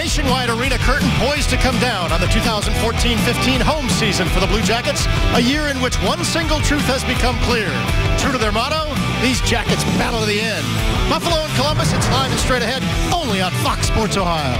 Nationwide Arena curtain poised to come down on the 2014-15 home season for the Blue Jackets, a year in which one single truth has become clear. True to their motto, these Jackets battle to the end. Buffalo and Columbus, it's live and straight ahead, only on Fox Sports Ohio.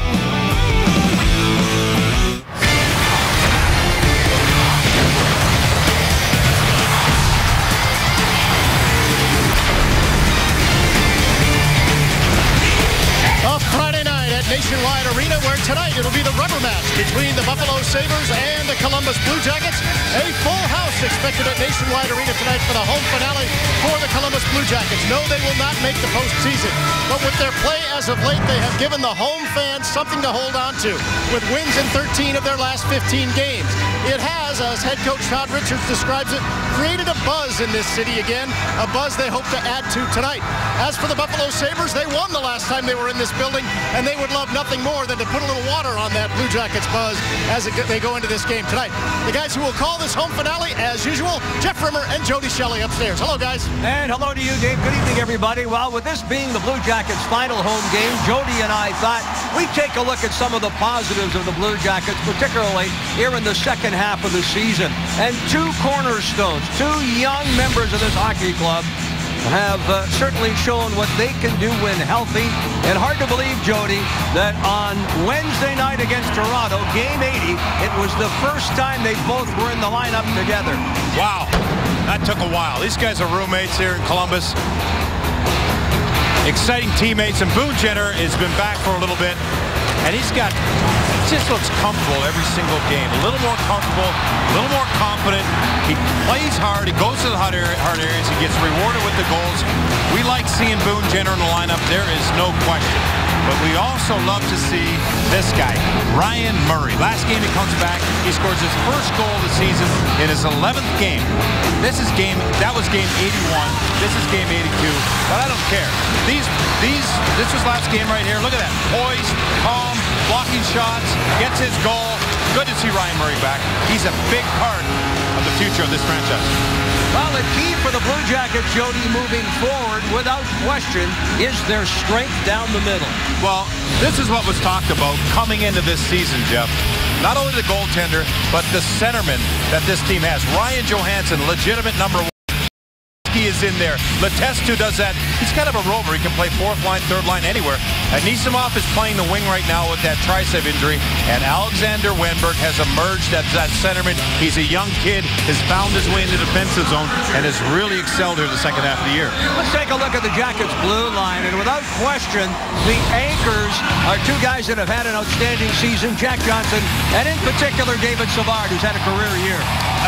Friday night at Nationwide Arena, where tonight it'll be the rubber match between the Buffalo Sabres and the Columbus Blue Jackets. A full house expected at Nationwide Arena tonight for the home finale for the Columbus Blue Jackets. No, they will not make the postseason, but with their play as of late, they have given the home fans something to hold on to, with wins in 13 of their last 15 games. It has, as head coach Todd Richards describes it, created a buzz in this city again, a buzz they hope to add to tonight. As for the Buffalo Sabres, they won the last time they were in this building, and they would love nothing more than to put a little water on that Blue Jackets buzz as they go into this game tonight. The guys who will call this home finale, as usual, Jeff Rimmer and Jody Shelley upstairs. Hello, guys. And hello to you, Dave. Good evening, everybody. Well, with this being the Blue Jackets' final home game, Jody and I thought we'd take a look at some of the positives of the Blue Jackets, particularly here in the second half of the season. And two cornerstones, two young members of this hockey club have certainly shown what they can do when healthy. And hard to believe, Jody, that on Wednesday night against Toronto, game 80, it was the first time they both were in the lineup together. Wow, that took a while. These guys are roommates here in Columbus. Exciting teammates, and Boone Jenner has been back for a little bit, and he just looks comfortable every single game. A little more comfortable, a little more confident. He plays hard. He goes to the hard areas. He gets rewarded with the goals. We like seeing Boone Jenner in the lineup. There is no question. But we also love to see this guy, Ryan Murray. Last game he comes back. He scores his first goal of the season in his 11th game. That was game 81. This is game 82. But I don't care. This was last game right here. Look at that. Poised, calm, blocking shots, gets his goal. Good to see Ryan Murray back. He's a big part of the future of this franchise. Well, the key for the Blue Jackets, Jody, moving forward, without question, is their strength down the middle. Well, this is what was talked about coming into this season, Jeff. Not only the goaltender, but the centerman that this team has. Ryan Johansson, legitimate number one. He is in there. Letestu does that. He's kind of a rover. He can play fourth line, third line, anywhere. Anisimov is playing the wing right now with that tricep injury, and Alexander Wenberg has emerged as that centerman. He's a young kid, has found his way in the defensive zone, and has really excelled here the second half of the year. Let's take a look at the Jackets' blue line, and without question, the anchors are two guys that have had an outstanding season, Jack Johnson, and in particular, David Savard, who's had a career year.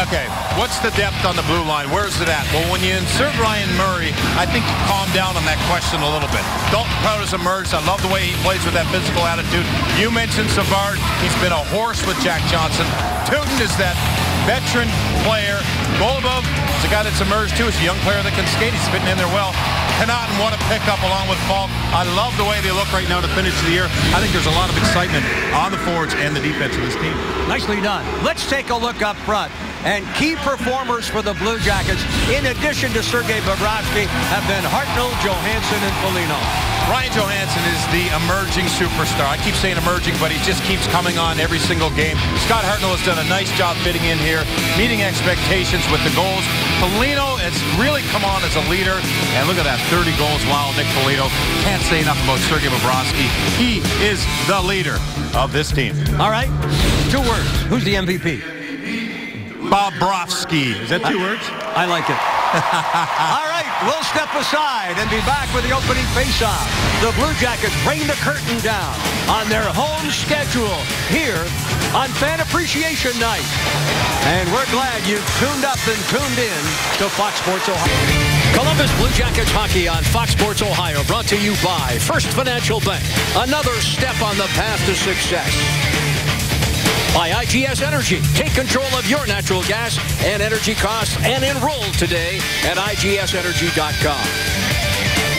Okay, what's the depth on the blue line? Where's it at? Well, when you insert Ryan Murray, I think you calm down on that question a little bit. Dalton Prout has emerged. I love the way he plays with that physical attitude. You mentioned Savard. He's been a horse with Jack Johnson. Teuton is that veteran player. Golubov is a guy that's emerged too. He's a young player that can skate. He's fitting in there well. Connaughton, what a pickup along with Falk. I love the way they look right now to finish the year. I think there's a lot of excitement on the forwards and the defense of this team. Nicely done. Let's take a look up front. And key performers for the Blue Jackets, in addition to Sergei Bobrovsky, have been Hartnell, Johansson, and Foligno. Ryan Johansson is the emerging superstar. I keep saying emerging, but he just keeps coming on every single game. Scott Hartnell has done a nice job fitting in here, meeting expectations with the goals. Foligno has really come on as a leader, and look at that, 30 goals. Wow, Nick Foligno. Can't say enough about Sergei Bobrovsky. He is the leader of this team. All right, 2 words. Who's the MVP? Bobrovsky. Is that 2 words? I like it. All right, we'll step aside and be back with the opening face-off. The Blue Jackets bring the curtain down on their home schedule here on Fan Appreciation Night. And we're glad you've tuned up and tuned in to Fox Sports Ohio. Columbus Blue Jackets hockey on Fox Sports Ohio, brought to you by First Financial Bank. Another step on the path to success. By IGS Energy. Take control of your natural gas and energy costs and enroll today at IGSenergy.com.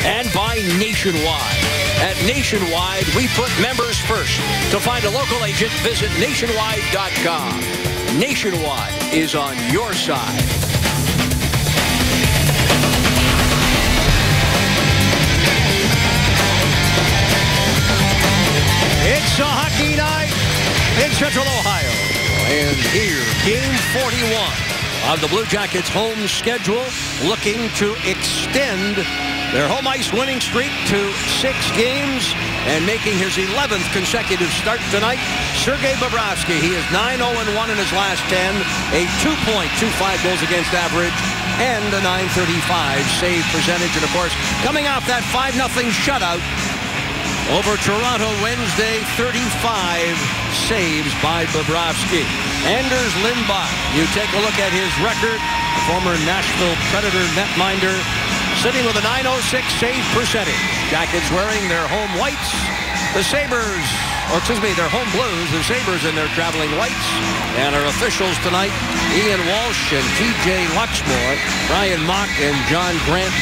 And by Nationwide. At Nationwide, we put members first. To find a local agent, visit Nationwide.com. Nationwide is on your side. It's a hockey Central Ohio. And here, game 41 of the Blue Jackets' home schedule, looking to extend their home ice winning streak to 6 games and making his 11th consecutive start tonight. Sergei Bobrovsky, he is 9-0-1 in his last 10, a 2.25 goals against average, and a .935 save percentage. And of course, coming off that 5-0 shutout over Toronto Wednesday, 35 saves by Bobrovsky. Anders Lindback, you take a look at his record, former Nashville Predator netminder, sitting with a .906 save percentage. Jackets wearing their home whites. The Sabres, or excuse me, their home blues. The Sabres in their traveling whites. And our officials tonight, Ian Walsh and T.J. Luxmore, Brian Mock and John Grant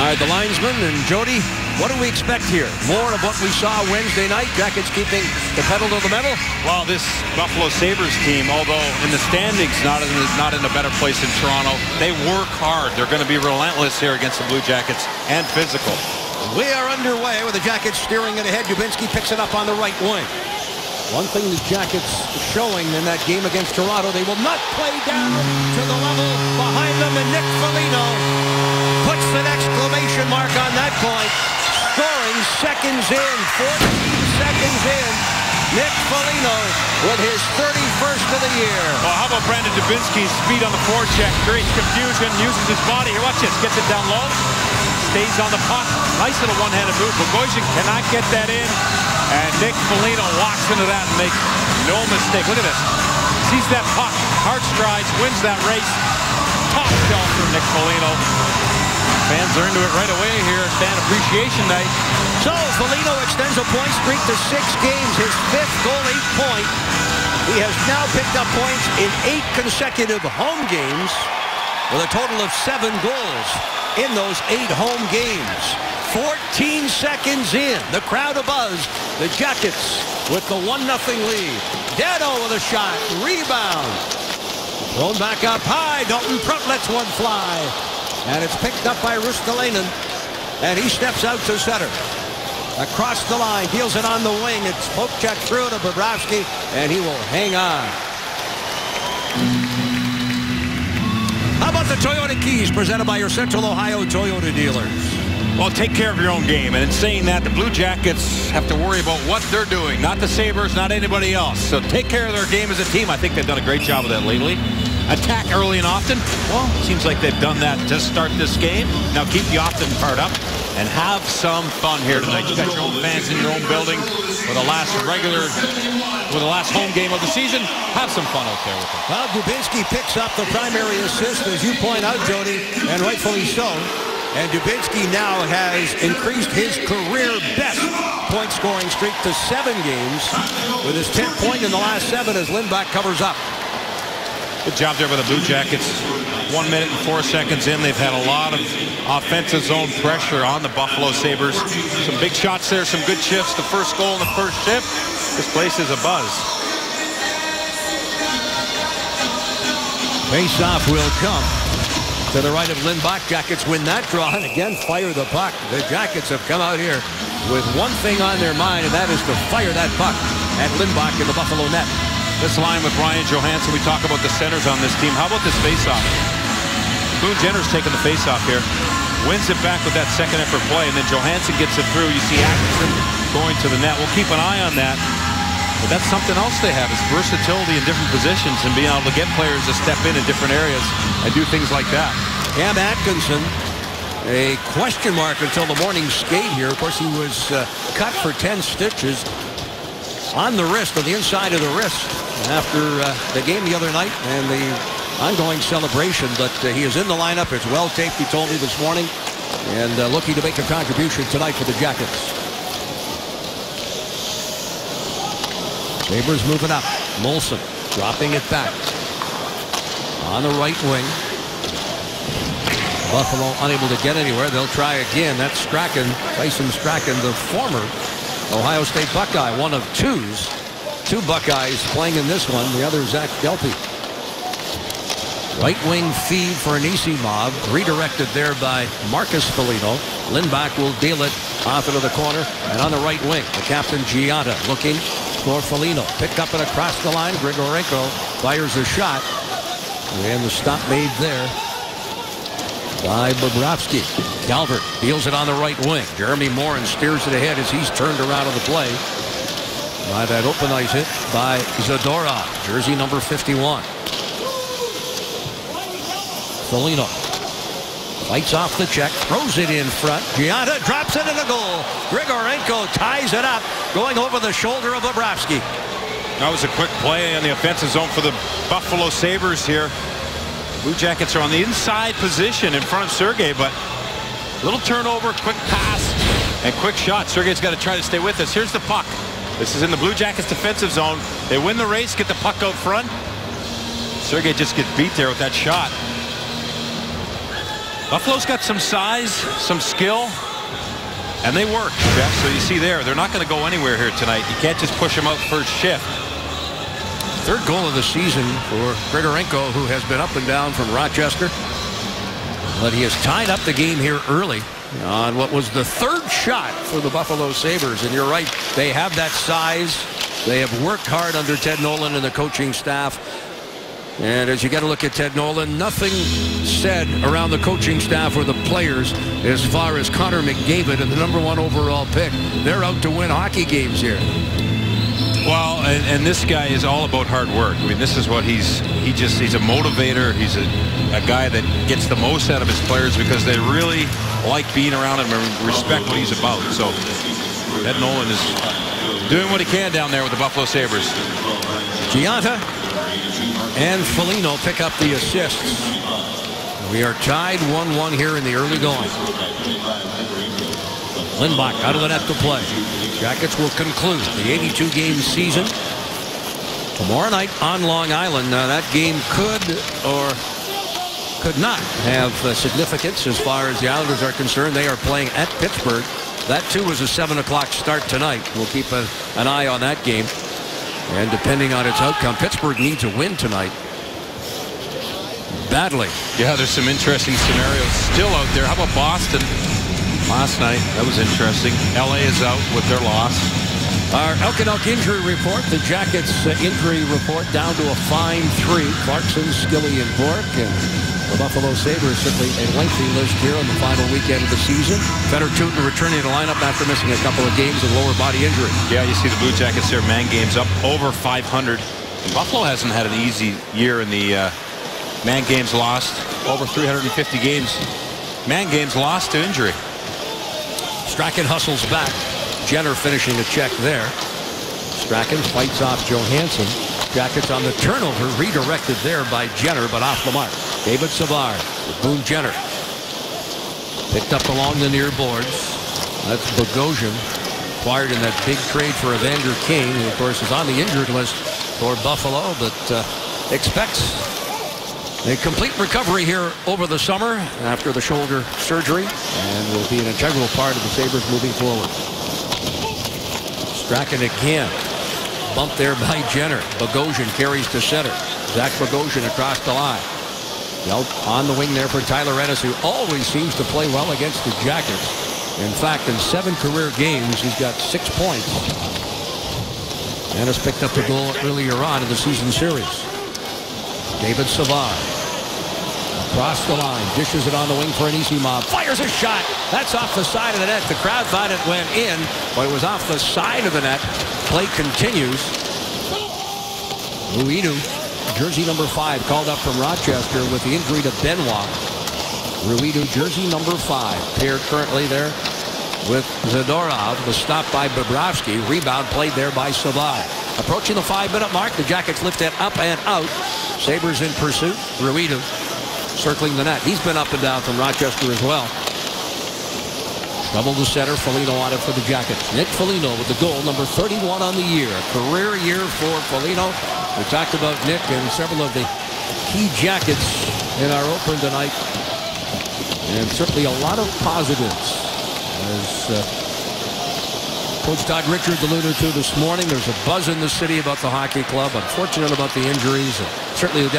are the linesmen. And Jody, what do we expect here? More of what we saw Wednesday night? Jackets keeping the pedal to the metal? Well, this Buffalo Sabres team, although in the standings not in a better place than Toronto, they work hard. They're going to be relentless here against the Blue Jackets and physical. We are underway with the Jackets steering it ahead. Dubinsky picks it up on the right wing. One thing the Jackets showing in that game against Toronto, they will not play down to the level behind them, and Nick Foligno puts an exclamation mark on that point. Scoring seconds in, 14 seconds in. Nick Foligno with his 31st of the year. Well, how about Brandon Dubinsky's speed on the forecheck? Creates confusion, uses his body. Here, watch this. Gets it down low. Stays on the puck. Nice little one-handed move. Bogosian cannot get that in. And Nick Foligno walks into that and makes no mistake. Look at this. Sees that puck. Hard strides. Wins that race. Top shelf for Nick Foligno. Fans are into it right away here. Fan appreciation night. So Foligno extends a point streak to 6 games. His 5th goal, 8 point. He has now picked up points in 8 consecutive home games with a total of 7 goals in those 8 home games. 14 seconds in. The crowd abuzz. The Jackets with the 1-0 lead. Dano with a shot. Rebound. Thrown back up high. Dalton Prout lets one fly. And it's picked up by Ristolainen. And he steps out to center. Across the line. Deals it on the wing. It's poke check through to Bobrovsky. And he will hang on. How about the Toyota Keys presented by your Central Ohio Toyota dealers? Well, take care of your own game. And in saying that, the Blue Jackets have to worry about what they're doing. Not the Sabres, not anybody else. So take care of their game as a team. I think they've done a great job of that lately. Attack early and often. Well, seems like they've done that to start this game. Now keep the often part up and have some fun here tonight. You got your own fans in your own building for the last home game of the season. Have some fun out there with them. Well, Dubinsky picks up the primary assist, as you point out, Jody, and rightfully so. And Dubinsky now has increased his career best point-scoring streak to 7 games with his 10th point in the last 7 as Lindback covers up. Good job there by the Blue Jackets. 1 minute and 4 seconds in. They've had a lot of offensive zone pressure on the Buffalo Sabres. Some big shots there, some good shifts. The first goal in the first shift. This place is a buzz. Face-off will come to the right of Lindback. Jackets win that draw and again fire the puck. The Jackets have come out here with one thing on their mind, and that is to fire that puck at Lindback in the Buffalo net. This line with Ryan Johansson, we talk about the centers on this team. How about this face-off? Boone Jenner's taking the face-off here. Wins it back with that second effort play, and then Johansson gets it through. You see Atkinson going to the net. We'll keep an eye on that. But that's something else they have, is versatility in different positions and being able to get players to step in different areas and do things like that. Cam Atkinson, a question mark until the morning skate here. Of course, he was cut for 10 stitches on the wrist, or the inside of the wrist, after the game the other night and the ongoing celebration. But he is in the lineup. It's well taped, he told me this morning, and looking to make a contribution tonight for the Jackets. Sabres moving up. Molson dropping it back on the right wing. Buffalo unable to get anywhere. They'll try again. That's Strachan, Tyson Strachan, the former Ohio State Buckeye, one of 2 Buckeyes playing in this one. The other, Zach Delpy. Right wing feed for Anisimov, redirected there by Marcus Foligno. Lindback will deal it off into the corner, and on the right wing, the captain Gianta looking, for Foligno. Picked up and across the line. Grigorenko fires a shot. And the stop made there by Bobrovsky. Calvert deals it on the right wing. Jeremy Morin steers it ahead as he's turned around to the play by that open ice hit by Zadorov, jersey number 51. Foligno fights off the check, throws it in front. Gianta drops it in the goal. Grigorenko ties it up, going over the shoulder of Bobrovsky. That was a quick play in the offensive zone for the Buffalo Sabres here. Blue Jackets are on the inside position in front of Sergei, but little turnover, quick pass, and quick shot. Sergei's got to try to stay with us. Here's the puck. This is in the Blue Jackets defensive zone. They win the race, get the puck out front. Sergei just gets beat there with that shot. Buffalo's got some size, some skill, and they work, Jeff. So you see there, they're not going to go anywhere here tonight. You can't just push them out first shift. Third goal of the season for Grigorenko, who has been up and down from Rochester. But he has tied up the game here early on what was the third shot for the Buffalo Sabres. And you're right, they have that size. They have worked hard under Ted Nolan and the coaching staff. And as you got to look at Ted Nolan, nothing said around the coaching staff or the players as far as Connor McDavid and the #1 overall pick. They're out to win hockey games here. Well, and this guy is all about hard work. I mean, this is what he's a motivator. He's a guy that gets the most out of his players because they really like being around him and respect what he's about. So Ted Nolan is doing what he can down there with the Buffalo Sabres. Gianta and Foligno pick up the assists. We are tied 1-1 here in the early going. Lindbach out of the net to play. Jackets will conclude the 82-game season tomorrow night on Long Island. Now that game could or could not have significance as far as the Islanders are concerned. They are playing at Pittsburgh. That too is a 7 o'clock start tonight. We'll keep an eye on that game. And depending on its outcome, Pittsburgh needs a win tonight badly. Yeah, there's some interesting scenarios still out there. How about Boston last night? That was interesting. LA is out with their loss. Our Elk injury report, the Jackets injury report down to a fine 3. Clarkson, Skilly, and Bork. And the Buffalo Sabres certainly a lengthy list here on the final weekend of the season. Fedor Tutin returning to the lineup after missing a couple of games with lower body injury. Yeah, you see the Blue Jackets there, man games up over 500. And Buffalo hasn't had an easy year in the man games lost. Over 350 games. Man games lost to injury. Strachan hustles back. Jenner finishing a check there. Strachan fights off Johansson. Jackets on the turnover, redirected there by Jenner, but off the mark. David Savard with Boone Jenner. Picked up along the near boards. That's Bogosian, acquired in that big trade for Evander Kane, who of course is on the injured list for Buffalo, but expects a complete recovery here over the summer after the shoulder surgery, and will be an integral part of the Sabres moving forward. Strachan again. Bumped there by Jenner. Bogosian carries to center. Zach Bogosian across the line. On the wing there for Tyler Ennis, who always seems to play well against the Jackets. In fact, in 7 career games, he's got 6 points. Ennis picked up the goal earlier on in the season series. David Savard. Across the line, dishes it on the wing for Anisimov. Fires a shot. That's off the side of the net. The crowd thought it went in, but it was off the side of the net. Play continues. Ruido, jersey number 5, called up from Rochester with the injury to Benoit. Ruido, jersey number 5, paired currently there with Zadorov. The stop by Bobrovsky. Rebound played there by Savard. Approaching the 5-minute mark, the Jackets lift it up and out. Sabres in pursuit. Ruido circling the net. He's been up and down from Rochester as well. Double to center. Foligno on it for the Jackets. Nick Foligno with the goal, number 31 on the year. Career year for Foligno. We talked about Nick and several of the key Jackets in our open tonight. And certainly a lot of positives. As Coach Todd Richards alluded to this morning, there's a buzz in the city about the hockey club. Unfortunate about the injuries. And certainly the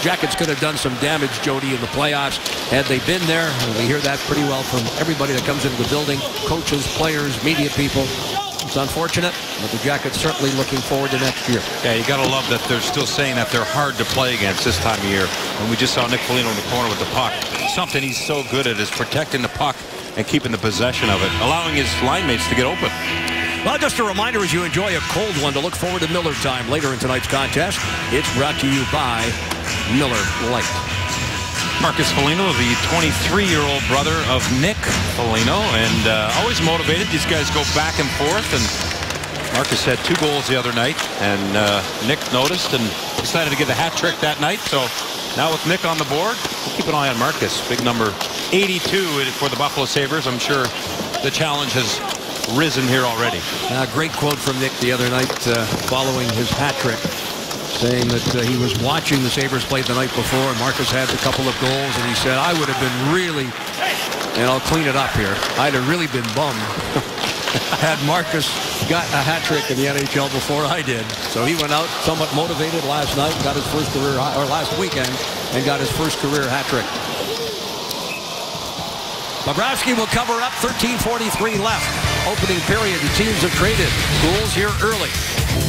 Jackets could have done some damage, Jody, in the playoffs had they been there. And we hear that pretty well from everybody that comes into the building. Coaches, players, media people. It's unfortunate, but the Jackets certainly looking forward to next year. Yeah, you got to love that they're still saying that they're hard to play against this time of year. And we just saw Nick Foligno in the corner with the puck. Something he's so good at is protecting the puck and keeping the possession of it, allowing his line mates to get open. Well, just a reminder as you enjoy a cold one to look forward to Miller Time later in tonight's contest. It's brought to you by Miller Lite. Marcus Foligno, the 23-year-old brother of Nick Foligno, and always motivated. These guys go back and forth, and Marcus had 2 goals the other night, and Nick noticed and decided to get the hat trick that night. So now with Nick on the board, we'll keep an eye on Marcus. Big number 82 for the Buffalo Sabres. I'm sure the challenge has risen here already. Great quote from Nick the other night following his hat trick, saying that he was watching the Sabres play the night before, and Marcus had a couple of goals, and he said, I would have been really, and I'll clean it up here, I'd have really been bummed had Marcus got a hat trick in the NHL before I did. So he went out somewhat motivated last night, got his first career, or last weekend, and got his first career hat trick. Bobrovsky will cover up, 13:43 left. Opening period, the teams have traded. Goals here early.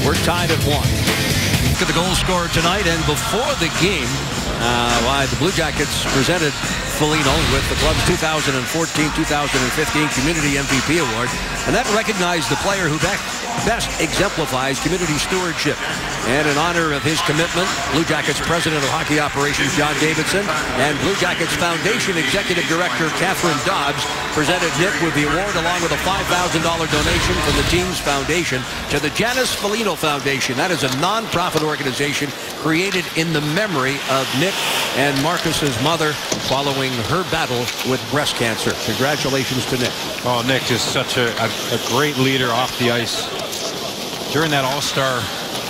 We're tied at 1. Look at the goal scorer tonight, and before the game, the Blue Jackets presented Foligno with the club's 2014-2015 Community MVP Award, and that recognized the player who best exemplifies community stewardship. And in honor of his commitment, Blue Jackets President of Hockey Operations John Davidson and Blue Jackets Foundation Executive Director Catherine Dobbs presented Nick with the award along with a $5,000 donation from the team's foundation to the Janice Foligno Foundation. That is a non-profit organization created in the memory of Nick and Marcus's mother following her battle with breast cancer. Congratulations to Nick. Oh, Nick is such a great leader off the ice. During that All-Star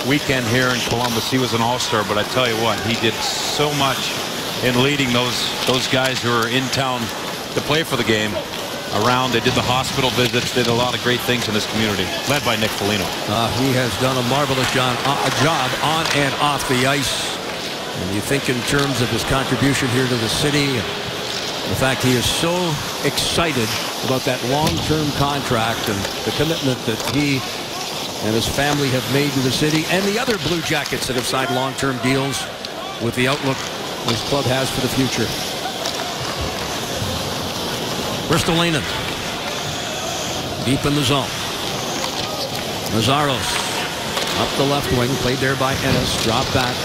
weekend here in Columbus, he was an All-Star, but I tell you what, he did so much in leading those guys who are in town to play for the game around. They did the hospital visits, did a lot of great things in this community, led by Nick Foligno. He has done a marvelous job on and off the ice. And you think in terms of his contribution here to the city, the fact he is so excited about that long-term contract and the commitment that he and his family have made to the city, and the other Blue Jackets that have signed long-term deals with the outlook this club has for the future. Ristolainen deep in the zone. Nazaros up the left wing, played there by Ennis, drop back.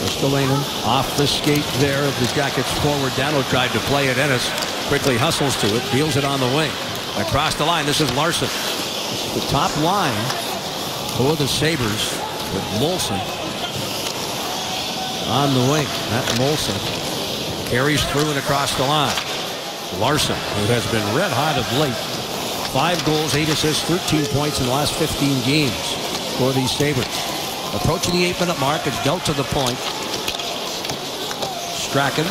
Ristolainen off the skate there of the Jackets forward. Dano tried to play it. Ennis quickly hustles to it, deals it on the wing. Across the line, this is Larson. This is the top line for the Sabres with Molson on the wing. Matt Molson carries through and across the line. Larson, who has been red hot of late. 5 goals, 8 assists, 13 points in the last 15 games for these Sabres. Approaching the 8-minute mark, it's dealt to the point. Strachan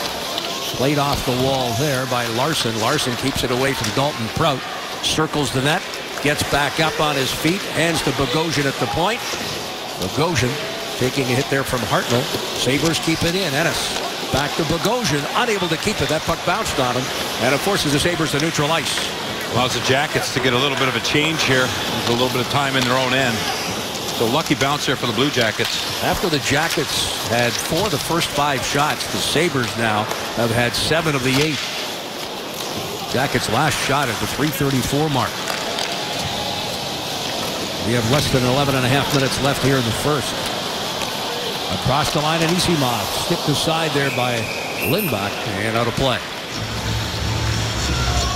played off the wall there by Larson. Larson keeps it away from Dalton Prout. Circles the net, gets back up on his feet, hands to Bogosian at the point. Bogosian taking a hit there from Hartnell. Sabres keep it in. Ennis back to Bogosian, unable to keep it. That puck bounced on him, and it forces the Sabres to neutral ice. Allows the Jackets to get a little bit of a change here. There's a little bit of time in their own end. So lucky bounce there for the Blue Jackets. After the Jackets had 4 of the first 5 shots, the Sabres now have had 7 of the 8. Jackets last shot at the 3:34 mark. We have less than 11.5 minutes left here in the first. Across the line, Anisimov stipped aside there by Lindback and out of play.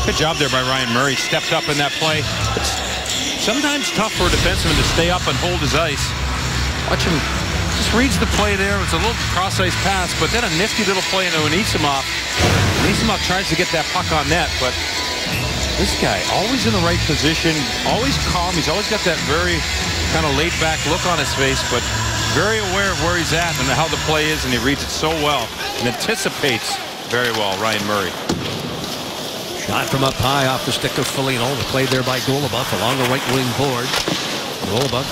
Good job there by Ryan Murray. Stepped up in that play. It's sometimes tough for a defenseman to stay up and hold his ice. Watch him. Just reads the play there. It's a little cross-ice pass, but then a nifty little play into Anisimov. Anisimov tries to get that puck on net, but this guy always in the right position, always calm. He's always got that very kind of laid-back look on his face, but very aware of where he's at and how the play is, and he reads it so well and anticipates very well, Ryan Murray. Shot from up high off the stick of Foligno. Played there by Goluboff along the right wing board. Goluboff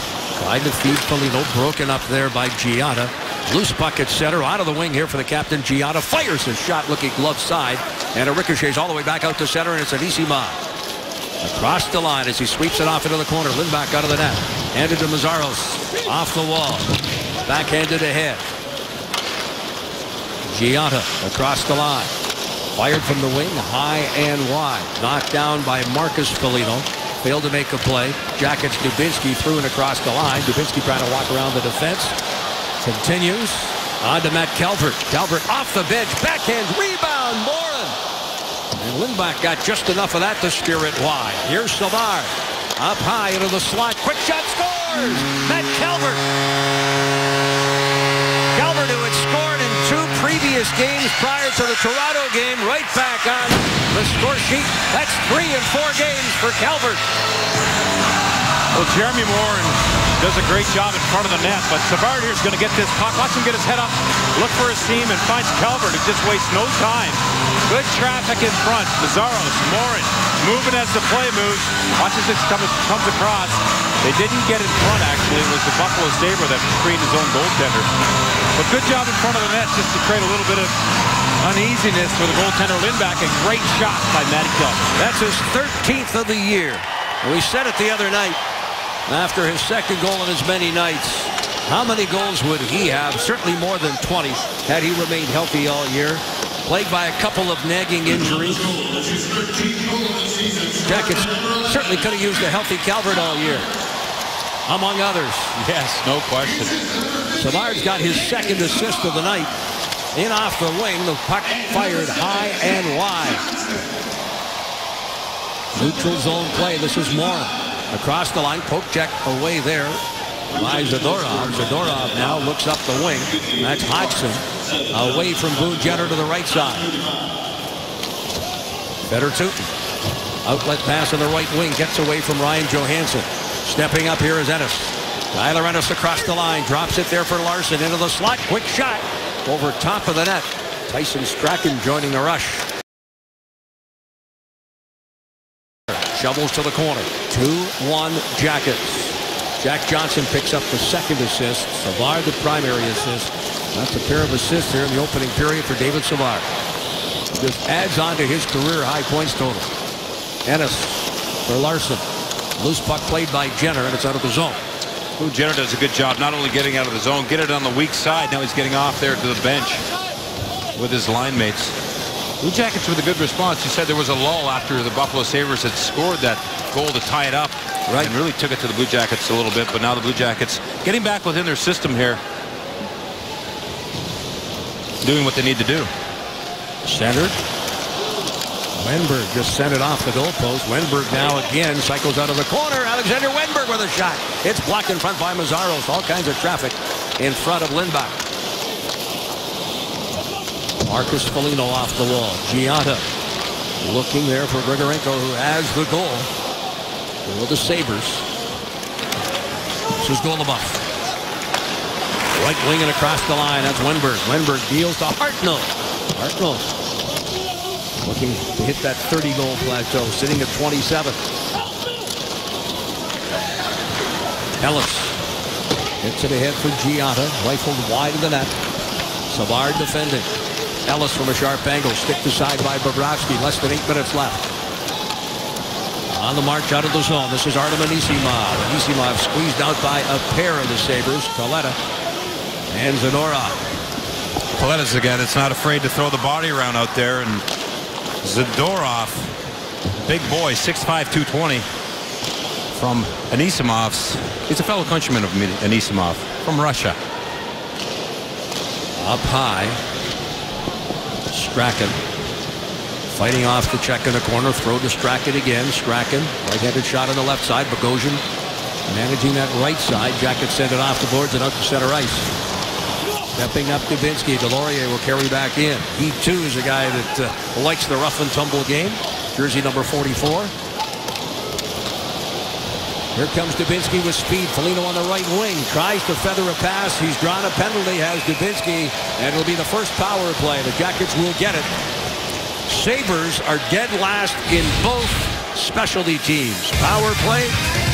tried to feed Foligno. Broken up there by Giada. Loose puck at center. Out of the wing here for the captain. Giada fires his shot looking glove side. And it ricochets all the way back out to center, and it's Anisimov. Across the line as he sweeps it off into the corner. Lindback out of the net. Handed to Mazzaros. Off the wall. Backhanded ahead. Gianta across the line. Fired from the wing, high and wide. Knocked down by Marcus Foligno. Failed to make a play. Jackets Dubinsky threw it across the line. Dubinsky trying to walk around the defense. Continues. On to Matt Calvert. Calvert off the bench. Backhand rebound. Morin. And Lindback got just enough of that to steer it wide. Here's Savard. Up high into the slot. Quick shot scores. Matt Calvert. Calvert, who had scored in 2 previous games prior to the Toronto game, right back on the score sheet. That's 3 in 4 games for Calvert. Well, Jeremy Morin does a great job in front of the net, but Savard here is going to get this puck. Watch him get his head up, look for his seam, and finds Calvert, who just wastes no time. Good traffic in front. Mazzaros, Morin, moving as the play moves. Watch as it comes across. They didn't get in front, actually. It was the Buffalo Sabre that screened his own goaltender. But good job in front of the net just to create a little bit of uneasiness for the goaltender Lindback. A great shot by Matty Calvert. That's his 13th of the year. And we said it the other night, after his second goal in as many nights, how many goals would he have? Certainly more than 20 had he remained healthy all year. Plagued by a couple of nagging injuries. Jackets certainly could have used a healthy Calvert all year, among others. Yes, no question. Savard's got his second assist of the night. In off the wing, the puck fired high and wide. Neutral zone play. This is Morin. Across the line, poke check away there by Zadorov. Zadorov now looks up the wing. That's Hodgson away from Boone Jenner to the right side. Better Tutin. Outlet pass on the right wing. Gets away from Ryan Johansson. Stepping up here is Ennis. Tyler Ennis across the line. Drops it there for Larson. Into the slot. Quick shot. Over top of the net. Tyson Strachan joining the rush. Shovels to the corner. 2-1 Jackets. Jack Johnson picks up the second assist. Savard the primary assist. That's a pair of assists here in the opening period for David Savard. This adds on to his career high points total. Ennis for Larson. Loose puck played by Jenner, and it's out of the zone. Jenner does a good job not only getting out of the zone, get it on the weak side. Now he's getting off there to the bench with his line mates. Blue Jackets with a good response. You said there was a lull after the Buffalo Sabres had scored that goal to tie it up. Right. And really took it to the Blue Jackets a little bit. But now the Blue Jackets getting back within their system here. Doing what they need to do. Centered. Wenberg just sent it off the goalpost. Wenberg now again cycles out of the corner. Alexander Wenberg with a shot. It's blocked in front by Mazzaros. All kinds of traffic in front of Lindback. Marcus Foligno off the wall. Gianta looking there for Grigorenko, who has the goal for the Sabres. This is Golubov. Right wing and across the line. That's Wenberg. Wenberg deals to Hartnell. Hartnell looking to hit that 30-goal plateau, sitting at 27. Ellis hits it ahead for Gianta. Rifled wide of the net. Savard defending. Ellis from a sharp angle. Stick to side by Bobrovsky. Less than 8 minutes left. On the march out of the zone. This is Artem Anisimov. Anisimov squeezed out by a pair of the Sabres. Kaleta and Zadorov. Kaleta's the guy that's not afraid to throw the body around out there. And Zadorov, big boy, 6'5", 220. From Anisimov's. He's a fellow countryman of Anisimov from Russia. Up high. Strachan fighting off the check in the corner. Throw to Strachan again. Strachan, right-handed shot on the left side. Bogosian managing that right side. Jackets send it off the boards and out to center ice. Stepping up Dubinsky. Delorier will carry back in. He too is a guy that likes the rough and tumble game. Jersey number 44. Here comes Dubinsky with speed. Foligno on the right wing. Tries to feather a pass. He's drawn a penalty. Has Dubinsky. And it'll be the first power play. The Jackets will get it. Sabres are dead last in both specialty teams. Power play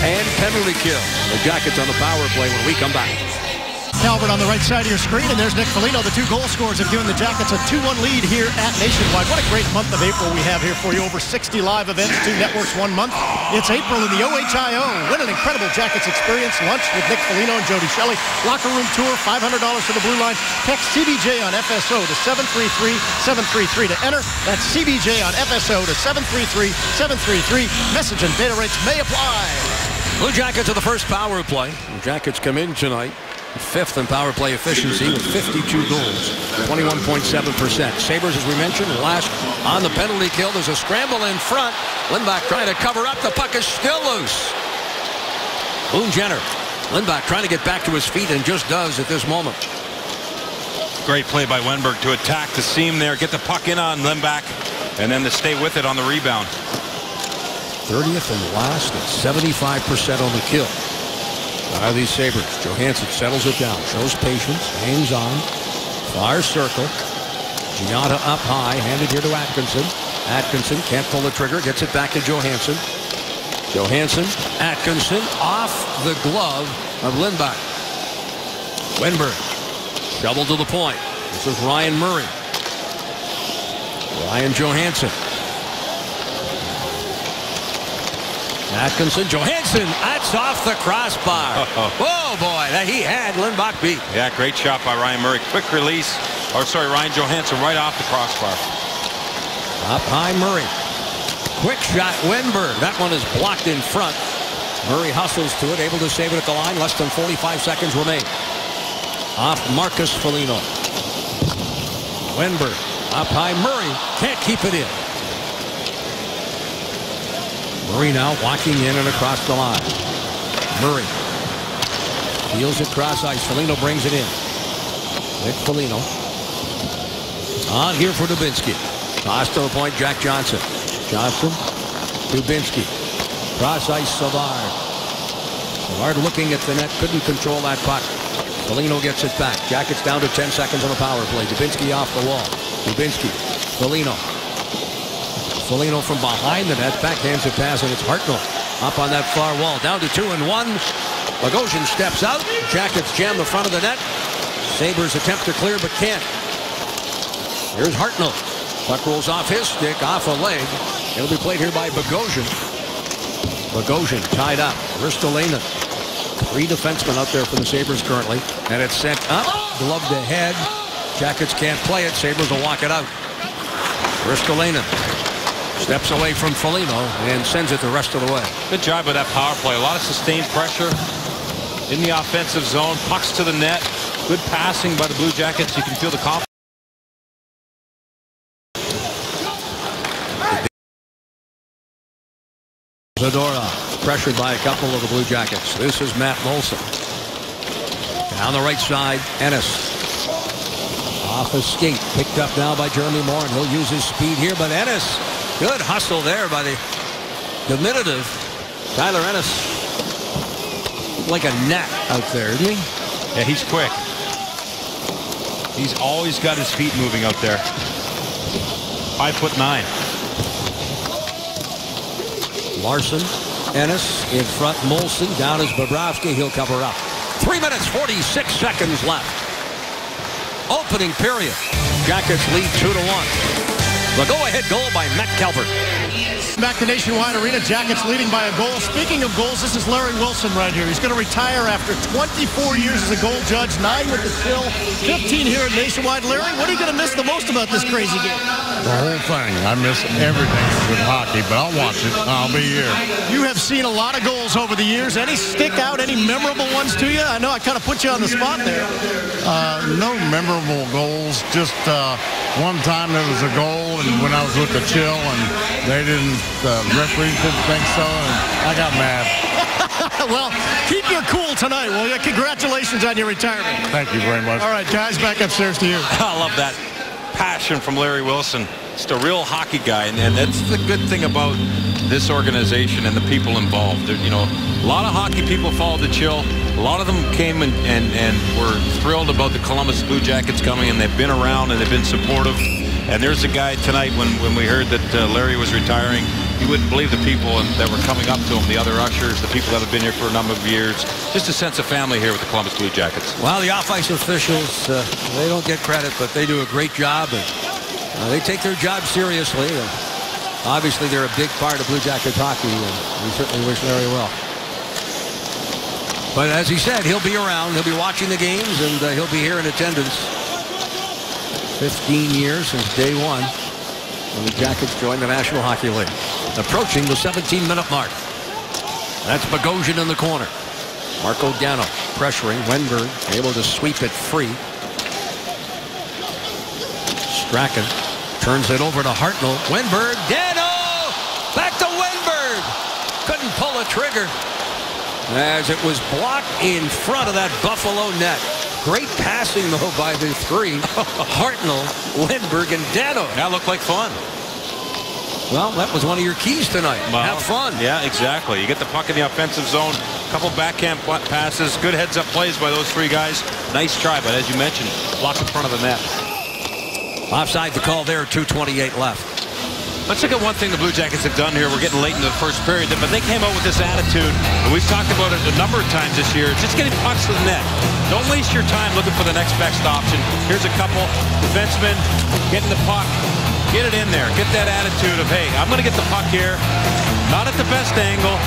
and penalty kill. The Jackets on the power play when we come back. Calvert on the right side of your screen, and there's Nick Foligno. The 2 goal scorers have given the Jackets a 2-1 lead here at Nationwide. What a great month of April we have here for you. Over 60 live events, 2 networks, 1 month. It's April in the OHIO. Win an incredible Jackets experience. Lunch with Nick Foligno and Jody Shelley. Locker room tour, $500 to the Blue Line. Text CBJ on FSO to 733-733 to enter. That's CBJ on FSO to 733-733. Message and data rates may apply. Blue Jackets are the first power play. The Jackets come in tonight 5th in power play efficiency with 52 goals, 21.7%. Sabres, as we mentioned, last on the penalty kill. There's a scramble in front. Lindback trying to cover up. The puck is still loose. Boone Jenner. Lindback trying to get back to his feet and just does at this moment. Great play by Wenberg to attack the seam there, get the puck in on Lindback, and then to stay with it on the rebound. 30th and last at 75% on the kill. By these Sabres. Johansson settles it down, shows patience, hangs on, far circle. Gianna up high, handed here to Atkinson. Atkinson can't pull the trigger, gets it back to Johansson. Johansson, Atkinson, off the glove of Lindback. Wenberg, shovel to the point. This is Ryan Murray. Ryan Johansson. Atkinson, Johansson, that's off the crossbar. Whoa, boy, he had Lindback beat. Yeah, great shot by Ryan Murray. Quick release, Ryan Johansson right off the crossbar. Up high, Murray. Quick shot, Wenberg. That one is blocked in front. Murray hustles to it, able to save it at the line. Less than 45 seconds remain. Off Marcus Foligno. Wenberg, up high, Murray. Can't keep it in. Murray now walking in and across the line. Murray deals it cross ice. Foligno brings it in. Nick Foligno on here for Dubinsky. Toss to the point, Jack Johnson. Johnson, Dubinsky. Cross ice, Savard. Savard looking at the net, couldn't control that puck. Foligno gets it back. Jackets down to 10 seconds on the power play. Dubinsky off the wall. Dubinsky, Foligno. Foligno from behind the net, backhands a pass, and it's Hartnell up on that far wall. Down to 2-1. Bogosian steps out. Jackets jam the front of the net. Sabres attempt to clear, but can't. Here's Hartnell. Puck rolls off his stick, off a leg. It'll be played here by Bogosian. Bogosian tied up. Ristolainen. 3 defensemen out there for the Sabres currently. And it's sent up, gloved ahead. Jackets can't play it. Sabres will walk it out. Ristolainen steps away from Foligno and sends it the rest of the way. Good job with that power play. A lot of sustained pressure in the offensive zone. Pucks to the net. Good passing by the Blue Jackets. You can feel the confidence. Zadorov pressured by a couple of the Blue Jackets. This is Matt Molson. Down the right side, Ennis. Off a skate. Picked up now by Jeremy Moore, and he'll use his speed here, but Ennis. Good hustle there by the diminutive Tyler Ennis. Like a gnat out there, isn't he? Yeah, he's quick. He's always got his feet moving out there. 5'9". Larson, Ennis in front. Molson down is Bobrovsky. He'll cover up. 3 minutes, 46 seconds left. Opening period. Jackets lead 2-1. The go-ahead goal by Matt Calvert. Back to Nationwide Arena. Jackets leading by a goal. Speaking of goals, this is Larry Wilson right here. He's going to retire after 24 years as a goal judge, 9 with the Chill, 15 here at Nationwide. Larry, what are you going to miss the most about this crazy game? The whole thing. I miss everything with hockey, but I'll watch it. I'll be here. You have seen a lot of goals over the years. Any stick out, any memorable ones to you? I know I kind of put you on the spot there. No memorable goals. Just one time there was a goal, and when I was with the Chill, and they didn't, the referee didn't think so, and I got mad. Well, keep your cool tonight, will you? Congratulations on your retirement. Thank you very much. All right, guys, back upstairs to you. I love that passion from Larry Wilson. Just a real hockey guy, and that's the good thing about this organization and the people involved. You know, a lot of hockey people followed the Chill. A lot of them came and were thrilled about the Columbus Blue Jackets coming, and they've been around and they've been supportive. And there's a guy tonight when we heard that Larry was retiring. You wouldn't believe the people that were coming up to him, the other ushers, the people that have been here for a number of years. Just a sense of family here with the Columbus Blue Jackets. Well, the offensive officials, they don't get credit, but they do a great job. And they take their job seriously. Obviously, they're a big part of Blue Jackets hockey, and we certainly wish Larry well. But as he said, he'll be around. He'll be watching the games, and he'll be here in attendance. 15 years since day one when the Jackets joined the National Hockey League. Approaching the 17-minute mark. That's Bogosian in the corner. Marco Dano pressuring. Wenberg able to sweep it free. Strachan turns it over to Hartnell. Wenberg. Dano! Back to Wenberg! Couldn't pull a trigger, as it was blocked in front of that Buffalo net. Great passing, though, by the three. Hartnell, Wenberg, and Dano. That looked like fun. Well, that was one of your keys tonight. Well, have fun. Yeah, exactly. You get the puck in the offensive zone. A couple backhand passes. Good heads-up plays by those three guys. Nice try, but as you mentioned, blocked in front of the net. Offside the call there, 2:28 left. Let's look at one thing the Blue Jackets have done here. We're getting late into the first period, but they came out with this attitude, and we've talked about it a number of times this year. Just getting pucks to the net. Don't waste your time looking for the next best option. Here's a couple defensemen getting the puck. Get it in there. Get that attitude of, hey, I'm going to get the puck here. Not at the best angle.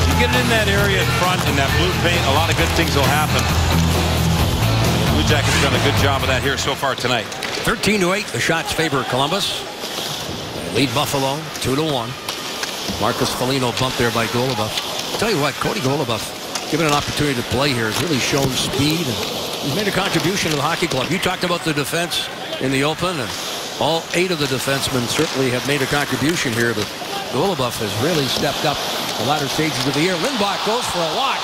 You get it in that area in front in that blue paint, a lot of good things will happen. The Blue Jackets have done a good job of that here so far tonight. 13-8. The shots favor Columbus. Lead Buffalo 2-1. Marcus Foligno bumped there by Goluboff. Tell you what, Cody Goluboff, given an opportunity to play here, has really shown speed, and he's made a contribution to the hockey club. You talked about the defense in the open, and all 8 of the defensemen certainly have made a contribution here. But Goluboff has really stepped up the latter stages of the year. Lindbach goes for a walk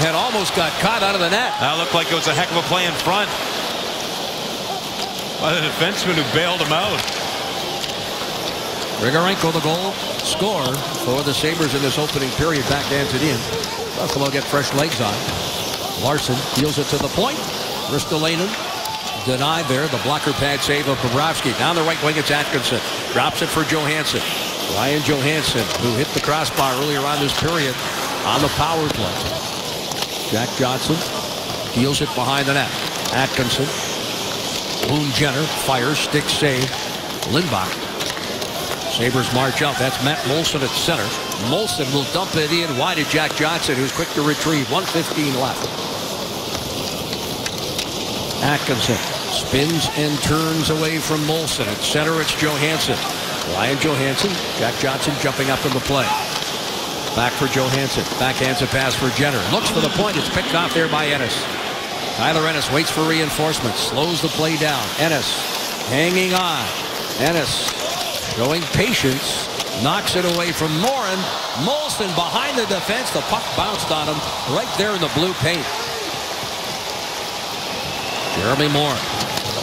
and almost got caught out of the net. That looked like it was a heck of a play in front by the defenseman who bailed him out. Grigorenko, the goal scorer for the Sabres in this opening period. Backhands it in. Buffalo get fresh legs on. Larson deals it to the point. Ristolainen denied there. The blocker pad save of Bobrovsky. Down the right wing, it's Atkinson. Drops it for Johansson. Ryan Johansson, who hit the crossbar earlier on this period on the power play. Jack Johnson deals it behind the net. Atkinson. Boone Jenner fires, stick save. Lindbach. Sabres march out. That's Matt Molson at center. Molson will dump it in wide to Jack Johnson, who's quick to retrieve. 1:15 left. Atkinson spins and turns away from Molson. At center, it's Johansson. Ryan Johansson. Jack Johnson jumping up in the play. Back for Johansson. Backhands a pass for Jenner. Looks for the point. It's picked off there by Ennis. Tyler Ennis waits for reinforcements. Slows the play down. Ennis hanging on. Ennis showing patience, knocks it away from Morin. Molson behind the defense. The puck bounced on him right there in the blue paint. Jeremy Morin,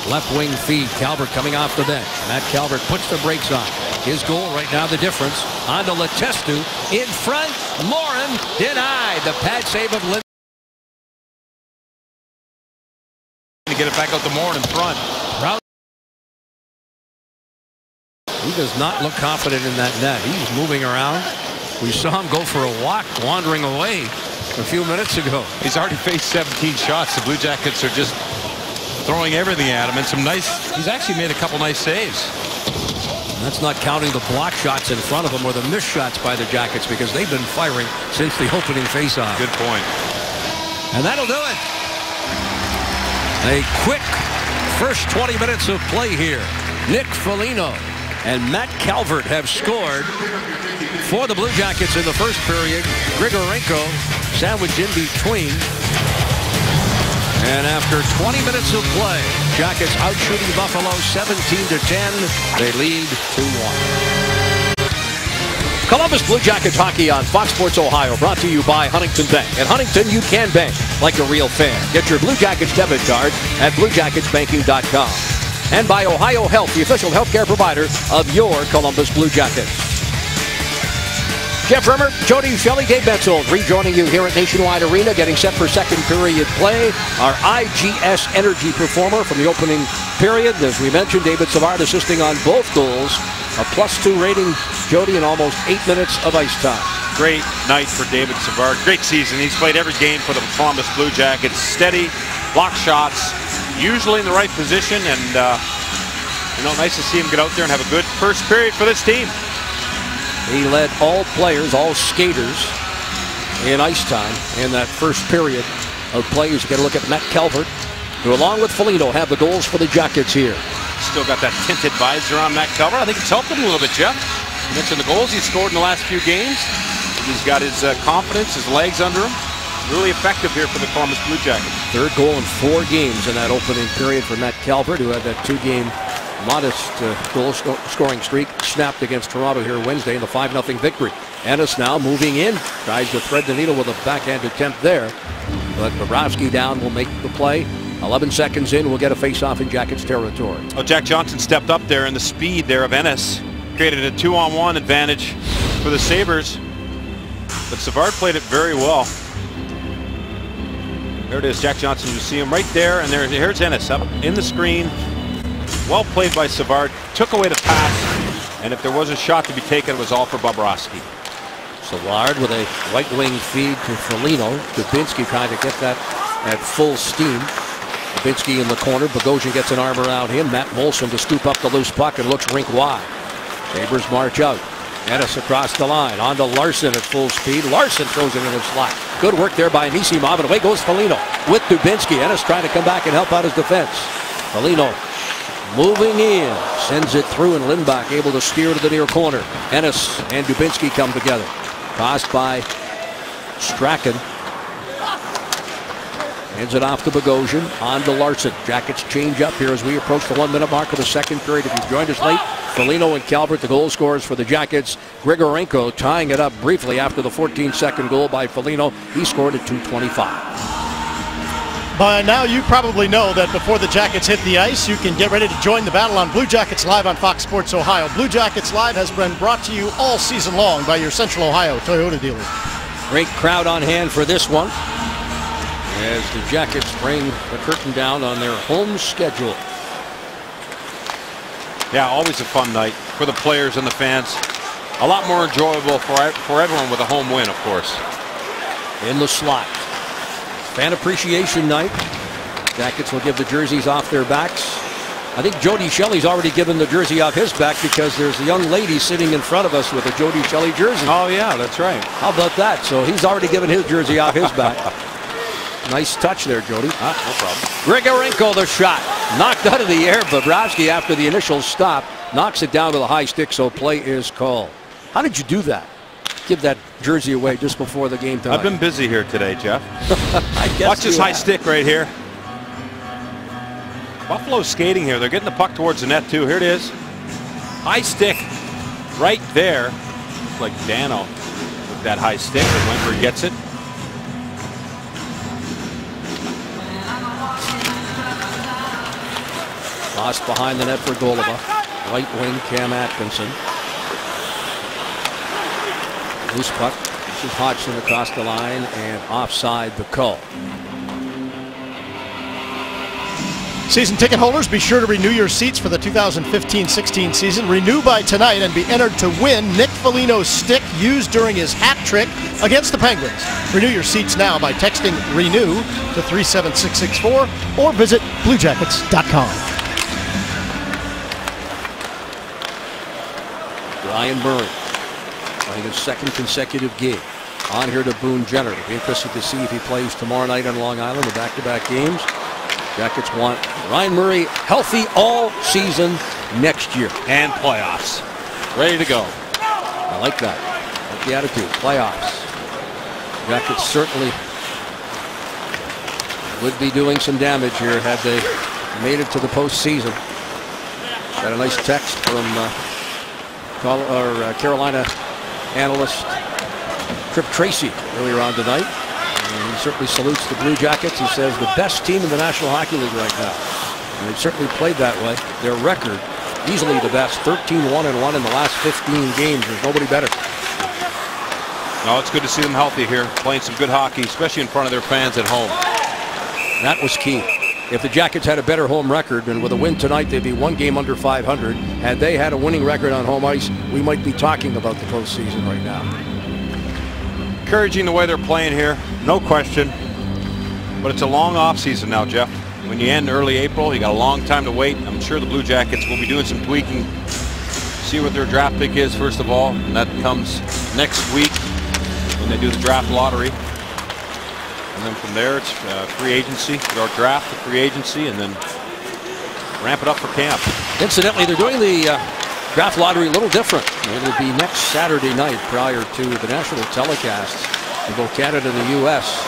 left wing feed. Calvert coming off the bench. Matt Calvert puts the brakes on. His goal right now, the difference. On to Letestu. In front, Morin denied. The pad save of Lindbergh. To get it back out to Morin in front. He does not look confident in that net. He's moving around. We saw him go for a walk, wandering away a few minutes ago. He's already faced 17 shots. The Blue Jackets are just throwing everything at him, and he's actually made a couple nice saves. And that's not counting the block shots in front of him or the missed shots by the Jackets, because they've been firing since the opening faceoff. Good point. And that'll do it. A quick first 20 minutes of play here. Nick Foligno and Matt Calvert have scored for the Blue Jackets in the first period. Grigorenko sandwiched in between. And after 20 minutes of play, Jackets outshooting Buffalo 17-10. They lead 2-1. Columbus Blue Jackets hockey on Fox Sports Ohio, brought to you by Huntington Bank. At Huntington, you can bank like a real fan. Get your Blue Jackets debit card at BlueJacketsBanking.com. And by Ohio Health, the official healthcare provider of your Columbus Blue Jackets. Jeff Rimmer, Jody Shelley, Dave Betzold rejoining you here at Nationwide Arena, getting set for second period play. Our IGS Energy performer from the opening period. As we mentioned, David Savard assisting on both goals. A +2 rating, Jody, in almost 8 minutes of ice time. Great night for David Savard. Great season. He's played every game for the Columbus Blue Jackets. Steady, block shots, usually in the right position, and nice to see him get out there and have a good first period for this team. He led all players, all skaters, in ice time in that first period of play. You get a look at Matt Calvert, who along with Foligno have the goals for the Jackets here. Still got that tinted visor on Matt Calvert. I think it's helped him a little bit, Jeff. You mentioned the goals he's scored in the last few games. He's got his confidence, his legs under him. Really effective here for the Columbus Blue Jackets. Third goal in 4 games in that opening period for Matt Calvert, who had that 2-game modest goal scoring streak snapped against Toronto here Wednesday in the 5-0 victory. Ennis now moving in, tries to thread the needle with a backhand attempt there, but Bobrovsky down will make the play. 11 seconds in, we'll get a face-off in Jackets territory. Oh, Jack Johnson stepped up there, and the speed there of Ennis created a 2-on-1 advantage for the Sabres, but Savard played it very well. There it is, Jack Johnson. You see him right there, and here's Ennis up in the screen. Well played by Savard. Took away the pass, and if there was a shot to be taken, it was all for Bobrovsky. Savard with a right wing feed to Foligno. Dubinsky trying to get that at full steam. Dubinsky in the corner. Bogosian gets an arm around him. Matt Molson to scoop up the loose puck and looks rink wide. Sabres march out. Ennis across the line. On to Larson at full speed. Larson throws it in the slot. Good work there by Anisimov, and away goes Foligno with Dubinsky. Ennis trying to come back and help out his defense. Foligno moving in, sends it through, and Lindback able to steer to the near corner. Ennis and Dubinsky come together. Tossed by Strachan. Hands it off to Bogosian. On to Larson. Jackets change up here as we approach the 1-minute mark of the second period. If you've joined us late, Foligno and Calvert, the goal scorers for the Jackets. Grigorenko tying it up briefly after the 14-second goal by Foligno. He scored at 2:25. By now, you probably know that before the Jackets hit the ice, you can get ready to join the battle on Blue Jackets Live on Fox Sports Ohio. Blue Jackets Live has been brought to you all season long by your Central Ohio Toyota dealer. Great crowd on hand for this one, as the Jackets bring the curtain down on their home schedule. Yeah, always a fun night for the players and the fans. A lot more enjoyable for everyone with a home win, of course. In the slot. Fan appreciation night. Jackets will give the jerseys off their backs. I think Jody Shelley's already given the jersey off his back because there's a young lady sitting in front of us with a Jody Shelley jersey. Oh, yeah, that's right. How about that? So he's already given his jersey off his back. Nice touch there, Jody. No problem. Grigorenko, the shot. Knocked out of the air. Bobrovsky, after the initial stop, knocks it down to the high stick, so play is called. How did you do that? Give that jersey away just before the game time. I've been busy here today, Jeff. I guess watch this high stick right here. Buffalo's skating here. They're getting the puck towards the net, too. Here it is. High stick right there. Looks like Dano with that high stick, and Wentworth gets it. Lost behind the net for Golova. Right wing Cam Atkinson. Loose puck. This is Hodgson across the line and offside the call. Season ticket holders, be sure to renew your seats for the 2015-16 season. Renew by tonight and be entered to win Nick Foligno's stick used during his hat trick against the Penguins. Renew your seats now by texting RENEW to 37664 or visit BlueJackets.com. Ryan Murray playing his second consecutive game. On here to Boone Jenner. Be interested to see if he plays tomorrow night on Long Island, the back-to-back games. Jackets want Ryan Murray healthy all season next year. And playoffs. Ready to go. I like that. I like the attitude. Playoffs. Jackets certainly would be doing some damage here had they made it to the postseason. Got a nice text from Carolina analyst Trip Tracy earlier on tonight. And he certainly salutes the Blue Jackets. He says the best team in the National Hockey League right now. And they've certainly played that way. Their record, easily the best, 13-1-1 in the last 15 games. There's nobody better. No, it's good to see them healthy here, playing some good hockey, especially in front of their fans at home. That was key. If the Jackets had a better home record, and with a win tonight, they'd be one game under 500. Had they had a winning record on home ice, we might be talking about the postseason right now. Encouraging the way they're playing here, no question. But it's a long offseason now, Jeff. When you end early April, you got a long time to wait. I'm sure the Blue Jackets will be doing some tweaking. See what their draft pick is, first of all. And that comes next week when they do the draft lottery. And then from there, it's free agency. Our draft, the free agency, and then ramp it up for camp. Incidentally, they're doing the draft lottery a little different. It'll be next Saturday night prior to the national telecasts in both Canada and the U.S.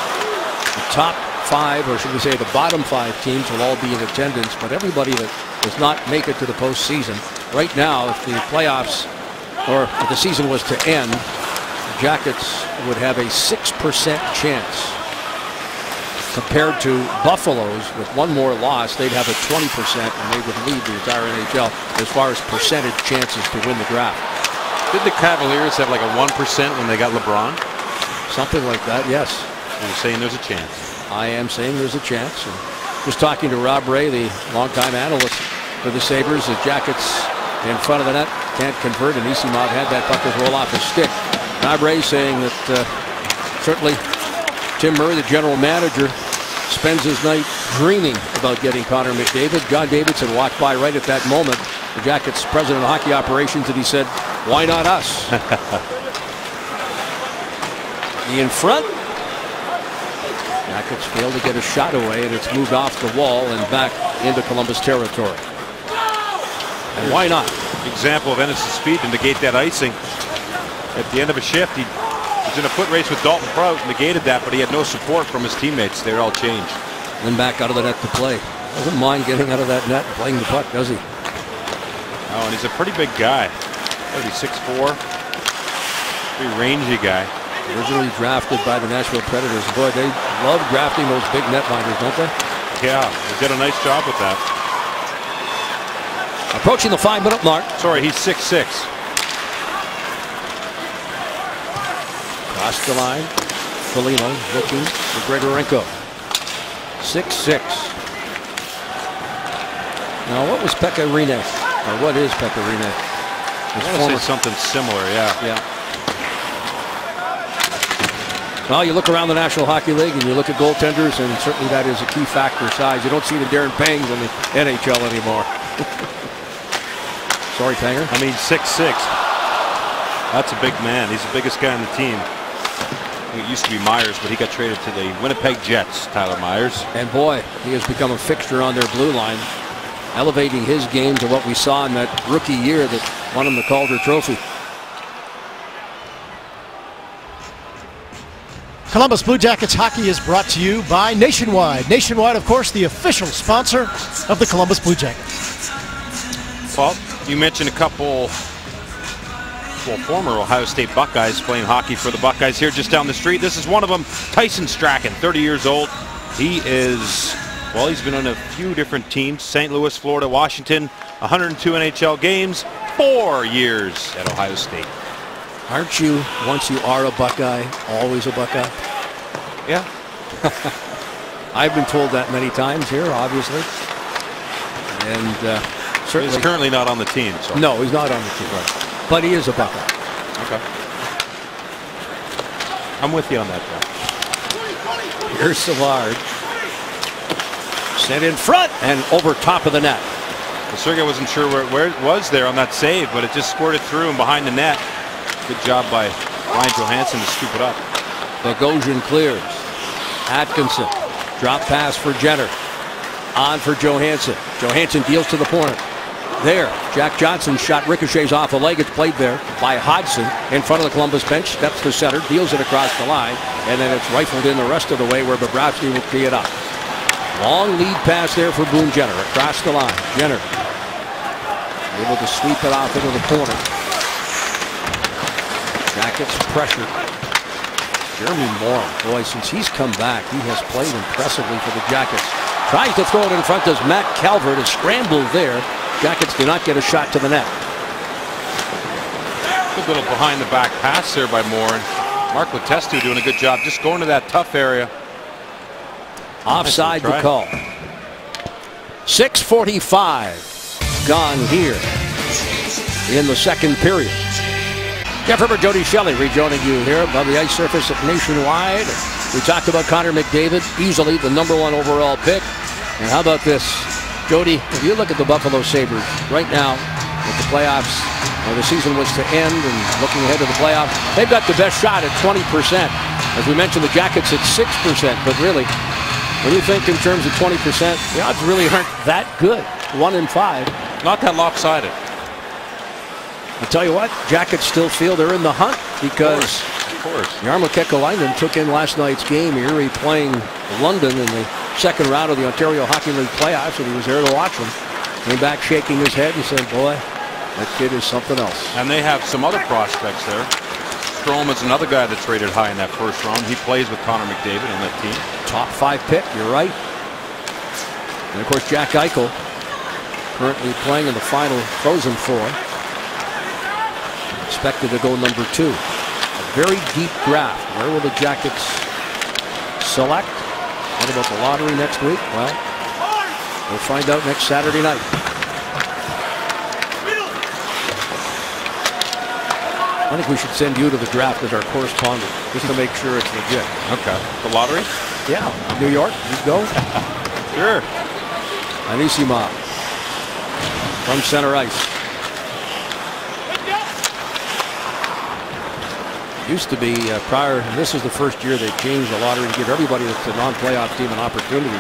The top 5, or should we say the bottom 5 teams will all be in attendance, but everybody that does not make it to the postseason. Right now, if the playoffs, or if the season was to end, the Jackets would have a 6% chance. Compared to Buffalo's, with one more loss, they'd have a 20%, and they would lead the entire NHL as far as percentage chances to win the draft. Did the Cavaliers have like a 1% when they got LeBron? Something like that, yes. You're saying there's a chance. I am saying there's a chance. And just talking to Rob Ray, the longtime analyst for the Sabres, the Jackets in front of the net can't convert, and Isimov had that puck roll off his stick. Rob Ray saying that certainly Tim Murray, the general manager, spends his night dreaming about getting Connor McDavid. John Davidson walked by right at that moment, the Jackets president of hockey operations, and he said, "Why not us?" In front. Jackets fail to get a shot away, and it's moved off the wall and back into Columbus territory. And why not? Example of Ennis's speed to negate that icing. At the end of a shift, he was in a foot race with Dalton Prout, negated that, but he had no support from his teammates. They were all changed. Then back out of the net to play. Doesn't mind getting out of that net and playing the puck, does he? Oh, and he's a pretty big guy. What is he, 6'4"? Pretty rangy guy. Originally drafted by the Nashville Predators. Boy, they love drafting those big netminders, don't they? Yeah, they did a nice job with that. Approaching the 5-minute mark. Sorry, he's 6'6". Across the line. Foligno looking for Grigorenko. 6'6". Now, what was Pekka Rinne? Or what is Pekka Rinne? I want to say something similar, yeah. Yeah. Well, you look around the National Hockey League and you look at goaltenders, and certainly that is a key factor, size. You don't see the Darren Pangs in the NHL anymore. Sorry, Tanger. I mean, 6'6". That's a big man. He's the biggest guy on the team. It used to be Myers, but he got traded to the Winnipeg Jets, Tyler Myers. And boy, he has become a fixture on their blue line, elevating his game to what we saw in that rookie year that won him the Calder Trophy. Columbus Blue Jackets hockey is brought to you by Nationwide. Nationwide, of course, the official sponsor of the Columbus Blue Jackets. Well, you mentioned a couple, well, former Ohio State Buckeyes playing hockey for the Buckeyes here just down the street. This is one of them, Tyson Strachan, 30 years old. He is, well, he's been on a few different teams, St. Louis, Florida, Washington, 102 NHL games, 4 years at Ohio State. Aren't you, once you are a Buckeye, always a Buckeye? Yeah. I've been told that many times here, obviously. And certainly... He's currently not on the team. So. No, he's not on the team. Right. But he is a Buckeye. Okay. I'm with you on that, Jeff. Here's Savard. Sent in front and over top of the net. Sergei wasn't sure where it was there on that save, but it just squirted through and behind the net. Good job by Ryan Johansson to scoop it up. Bogosian clears. Atkinson. Drop pass for Jenner. On for Johansson. Johansson deals to the point. There. Jack Johnson shot ricochets off a leg. It's played there by Hodgson in front of the Columbus bench. Steps to center. Deals it across the line. And then it's rifled in the rest of the way where Bobrovsky will tee it up. Long lead pass there for Boone Jenner. Across the line. Jenner able to sweep it off into the corner. Jackets pressure. Jeremy Moore, boy, since he's come back, he has played impressively for the Jackets. Tries to throw it in front, does Matt Calvert, is scrambled there. Jackets do not get a shot to the net. Good little behind the back pass there by Moore. And, Mark Letestu doing a good job just going to that tough area. Offside the call. 6:45 gone here in the second period. Jeff Herbert, Jody Shelley rejoining you here above the ice surface at Nationwide. We talked about Connor McDavid, easily the #1 overall pick. And how about this, Jody? If you look at the Buffalo Sabres right now, with the playoffs, the season was to end, and looking ahead to the playoffs, they've got the best shot at 20%. As we mentioned, the Jackets at 6%, but really, when you think in terms of 20%, the odds really aren't that good. 1 in 5. Not that lopsided. I'll tell you what, Jackets still feel they're in the hunt because of course. Jarmo Kekalainen took in last night's game. Erie playing London in the second round of the Ontario Hockey League playoffs, and he was there to watch them. Came back shaking his head and said, boy, that kid is something else. And they have some other prospects there. Stroman's another guy that's rated high in that first round. He plays with Connor McDavid on that team. Top 5 pick, you're right. And of course, Jack Eichel currently playing in the final Frozen Four. Expected to go number 2. A very deep draft. Where will the Jackets select? What about the lottery next week? Well, we'll find out next Saturday night. I think we should send you to the draft as our correspondent, just to make sure it's legit. Okay. The lottery? Yeah. New York, you go? Sure. Anisimov from center ice. Used to be prior, and this is the first year they changed the lottery to give everybody that's a non-playoff team an opportunity.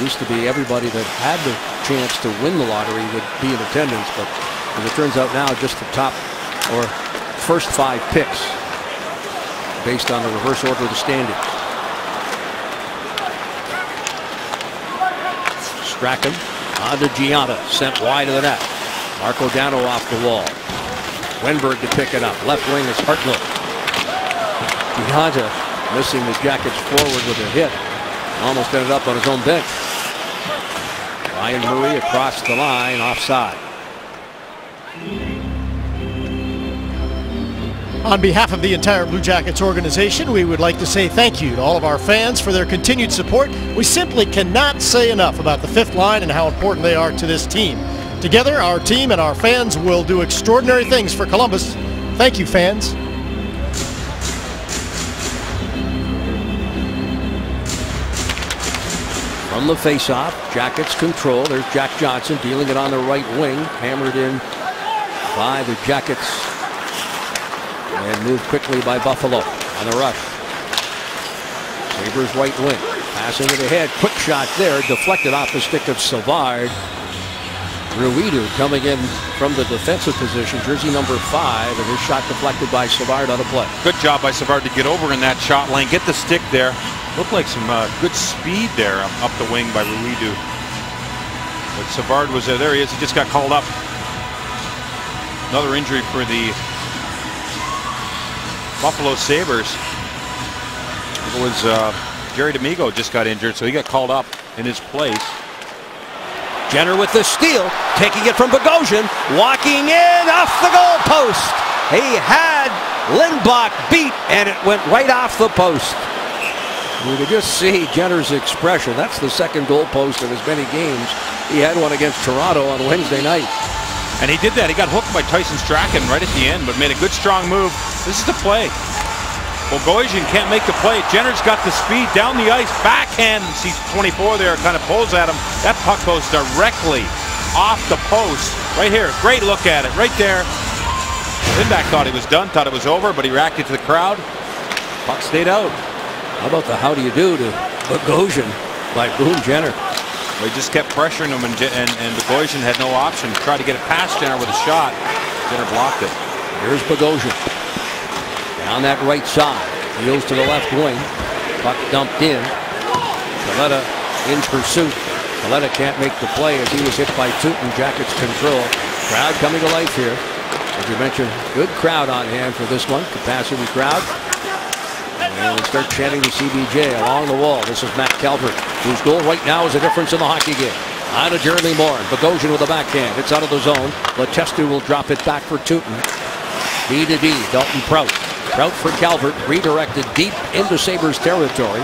Used to be everybody that had the chance to win the lottery would be in attendance, but as it turns out now, just the top or first 5 picks based on the reverse order of the standings. Strachan on to Gianna, sent wide of the net. Marco Dano off the wall. Wenberg to pick it up. Left wing is Hartnell. Gianna missing the Jackets forward with a hit. Almost ended up on his own bench. Ryan Murray across the line, offside. On behalf of the entire Blue Jackets organization, we would like to say thank you to all of our fans for their continued support. We simply cannot say enough about the fifth line and how important they are to this team. Together, our team and our fans will do extraordinary things for Columbus. Thank you, fans. From the faceoff, Jackets control. There's Jack Johnson dealing it on the right wing. Hammered in by the Jackets. And moved quickly by Buffalo on the rush. Sabres right wing. Passing it ahead. Quick shot there. Deflected off the stick of Savard. Ruidu coming in from the defensive position. Jersey number 5. And his shot deflected by Savard on a play. Good job by Savard to get over in that shot lane. Get the stick there. Looked like some good speed there up the wing by Ruidu. But Savard was there. There he is. He just got called up. Another injury for the Buffalo Sabres. It was Jerry D'Amigo just got injured, so he got called up in his place. Jenner with the steal, taking it from Bogosian, walking in off the goal post. He had Lindblom beat, and it went right off the post. You could just see Jenner's expression. That's the second goal post in as many games. He had one against Toronto on Wednesday night. And he did that. He got hooked by Tyson Strachan right at the end, but made a good strong move. This is the play. Bogosian can't make the play. Jenner's got the speed down the ice. Backhand. Sees 24 there. Kind of pulls at him. That puck goes directly off the post. Right here. Great look at it. Right there. Lindback thought he was done. Thought it was over, but he reacted to the crowd. Puck stayed out. How about the how do you do to Bogosian by Boone Jenner? They just kept pressuring him, and Bogosian had no option. Tried to get it past Jenner with a shot. Jenner blocked it. Here's Bogosian. Down that right side. Heels to the left wing. Puck dumped in. Kaleta in pursuit. Kaleta can't make the play as he was hit by Tootin. Jackets control. Crowd coming to life here. As you mentioned, good crowd on hand for this one. Capacity crowd. And we start chanting the CBJ along the wall. This is Matt Calvert, whose goal right now is a difference in the hockey game. On to Jeremy Morin. Bogosian with a backhand. It's out of the zone. Letestu will drop it back for Tootin. D to D. Dalton Prout Trout for Calvert, redirected deep into Sabres territory.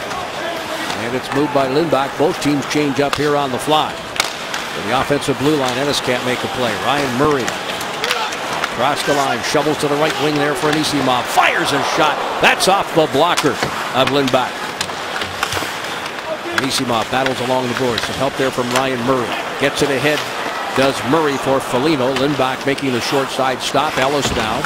And it's moved by Lindback. Both teams change up here on the fly. For the offensive blue line, Ennis can't make a play. Ryan Murray across the line, shovels to the right wing there for Anisimov. Fires a shot. That's off the blocker of Lindback. Anisimov battles along the boards. Some help there from Ryan Murray. Gets it ahead. Does Murray for Foligno. Lindback making the short side stop. Ellis now.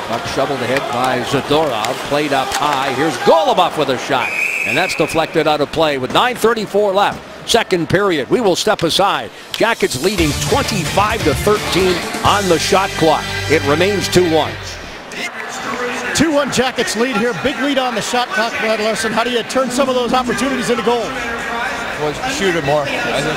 Puck shoveled ahead by Zadorov. Played up high. Here's Golubov with a shot. And that's deflected out of play with 9:34 left. Second period. We will step aside. Jackets leading 25-13 on the shot clock. It remains 2-1. 2-1 Jackets lead here. Big lead on the shot clock, Brad Larson. How do you turn some of those opportunities into goal? Well, shoot it more. I think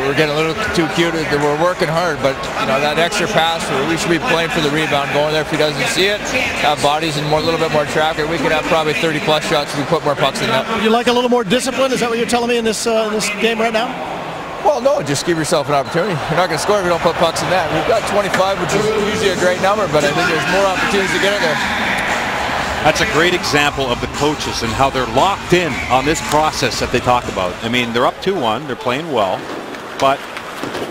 we're getting a little too cute. We're working hard, but that extra pass, we should be playing for the rebound, going there if he doesn't see it, have bodies and a little bit more traffic. We could have probably 30-plus shots if we put more pucks in net. You like a little more discipline? Is that what you're telling me in this game right now? Well, no, just give yourself an opportunity. You're not going to score if you don't put pucks in net. We've got 25, which is usually a great number, but I think there's more opportunities to get in there. That's a great example of the coaches and how they're locked in on this process that they talk about. I mean, they're up 2-1, they're playing well, but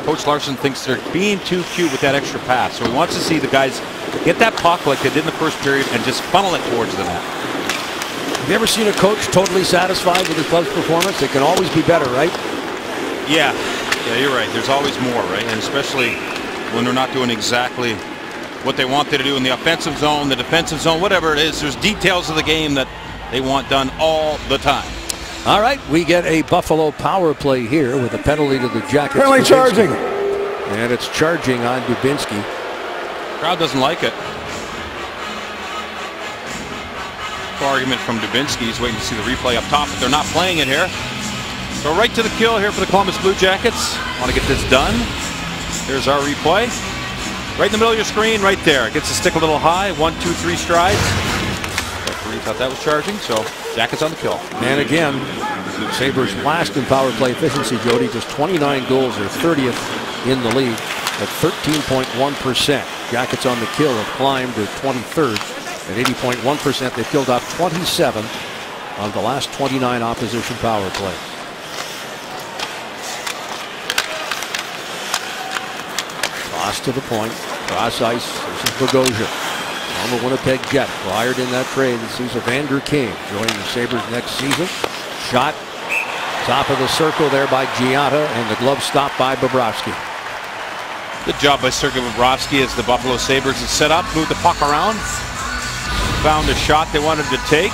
Coach Larson thinks they're being too cute with that extra pass. So he wants to see the guys get that puck like they did in the first period and just funnel it towards the net. Have you ever seen a coach totally satisfied with his club's performance? It can always be better, right? Yeah, you're right. There's always more, right? And especially when they're not doing exactly what they want you to do in the offensive zone, the defensive zone, whatever it is. There's details of the game that they want done all the time. All right, we get a Buffalo power play here with a penalty to the Jackets. Penalty charging. And it's charging on Dubinsky. Crowd doesn't like it. Argument from Dubinsky. He's waiting to see the replay up top, but they're not playing it here. So right to the kill here for the Columbus Blue Jackets. Want to get this done. Here's our replay. Right in the middle of your screen, right there. Gets the stick a little high. 1, 2, 3 strides. Referee thought that was charging, so Jackets on the kill. And again, Sabres last in power play efficiency, Jody. Just 29 goals. They're 30th in the league at 13.1%. Jackets on the kill have climbed to 23rd at 80.1%. They've killed off 27 of the last 29 opposition power plays. Cross to the point. Cross ice. This is Bogosian. On the Winnipeg Jet. Acquired in that trade. This is Evander Kane joining the Sabres next season. Shot. Top of the circle there by Gianta. And the glove stopped by Bobrovsky. Good job by Sergei Bobrovsky as the Buffalo Sabres is set up. Moved the puck around. Found a shot they wanted to take.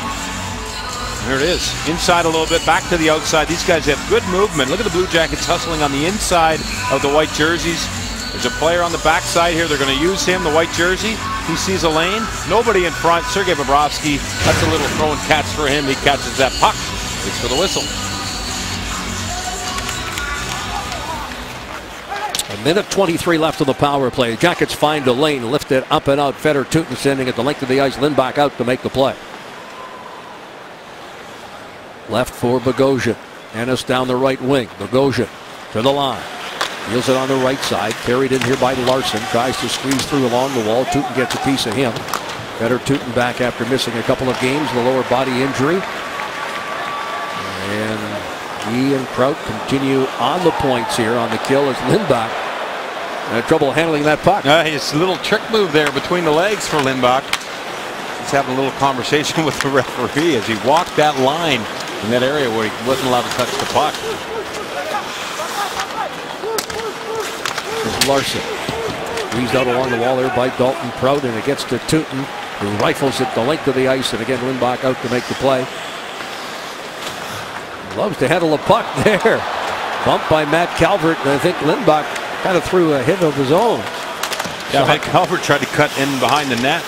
There it is. Inside a little bit. Back to the outside. These guys have good movement. Look at the Blue Jackets hustling on the inside of the white jerseys. There's a player on the backside here. They're going to use him, the white jersey. He sees a lane. Nobody in front. Sergei Bobrovsky. That's a little throw and catch for him. He catches that puck. Waits for the whistle. A minute 23 left of the power play. Jackets find a lane, lift it up and out. Feder Tutin sending it the length of the ice. Lindback out to make the play. Left for Bogosian. Ennis down the right wing. Bogosian to the line. Deals it on the right side. Carried in here by Larson. Tries to squeeze through along the wall. Tutin gets a piece of him. Feder Tutin back after missing a couple of games. The lower body injury. And he and Kraut continue on the points here on the kill as Lindback had trouble handling that puck. It's a little trick move there between the legs for Lindback. He's having a little conversation with the referee as he walked that line in that area where he wasn't allowed to touch the puck. There's Larson. Squeezed out along the wall there by Dalton Prout, and it gets to Tutin, who rifles it the length of the ice, and again Lindback out to make the play. Loves to handle a puck there. Bumped by Matt Calvert, and I think Lindback kind of threw a hit of his own. Yeah, Matt Calvert tried to cut in behind the net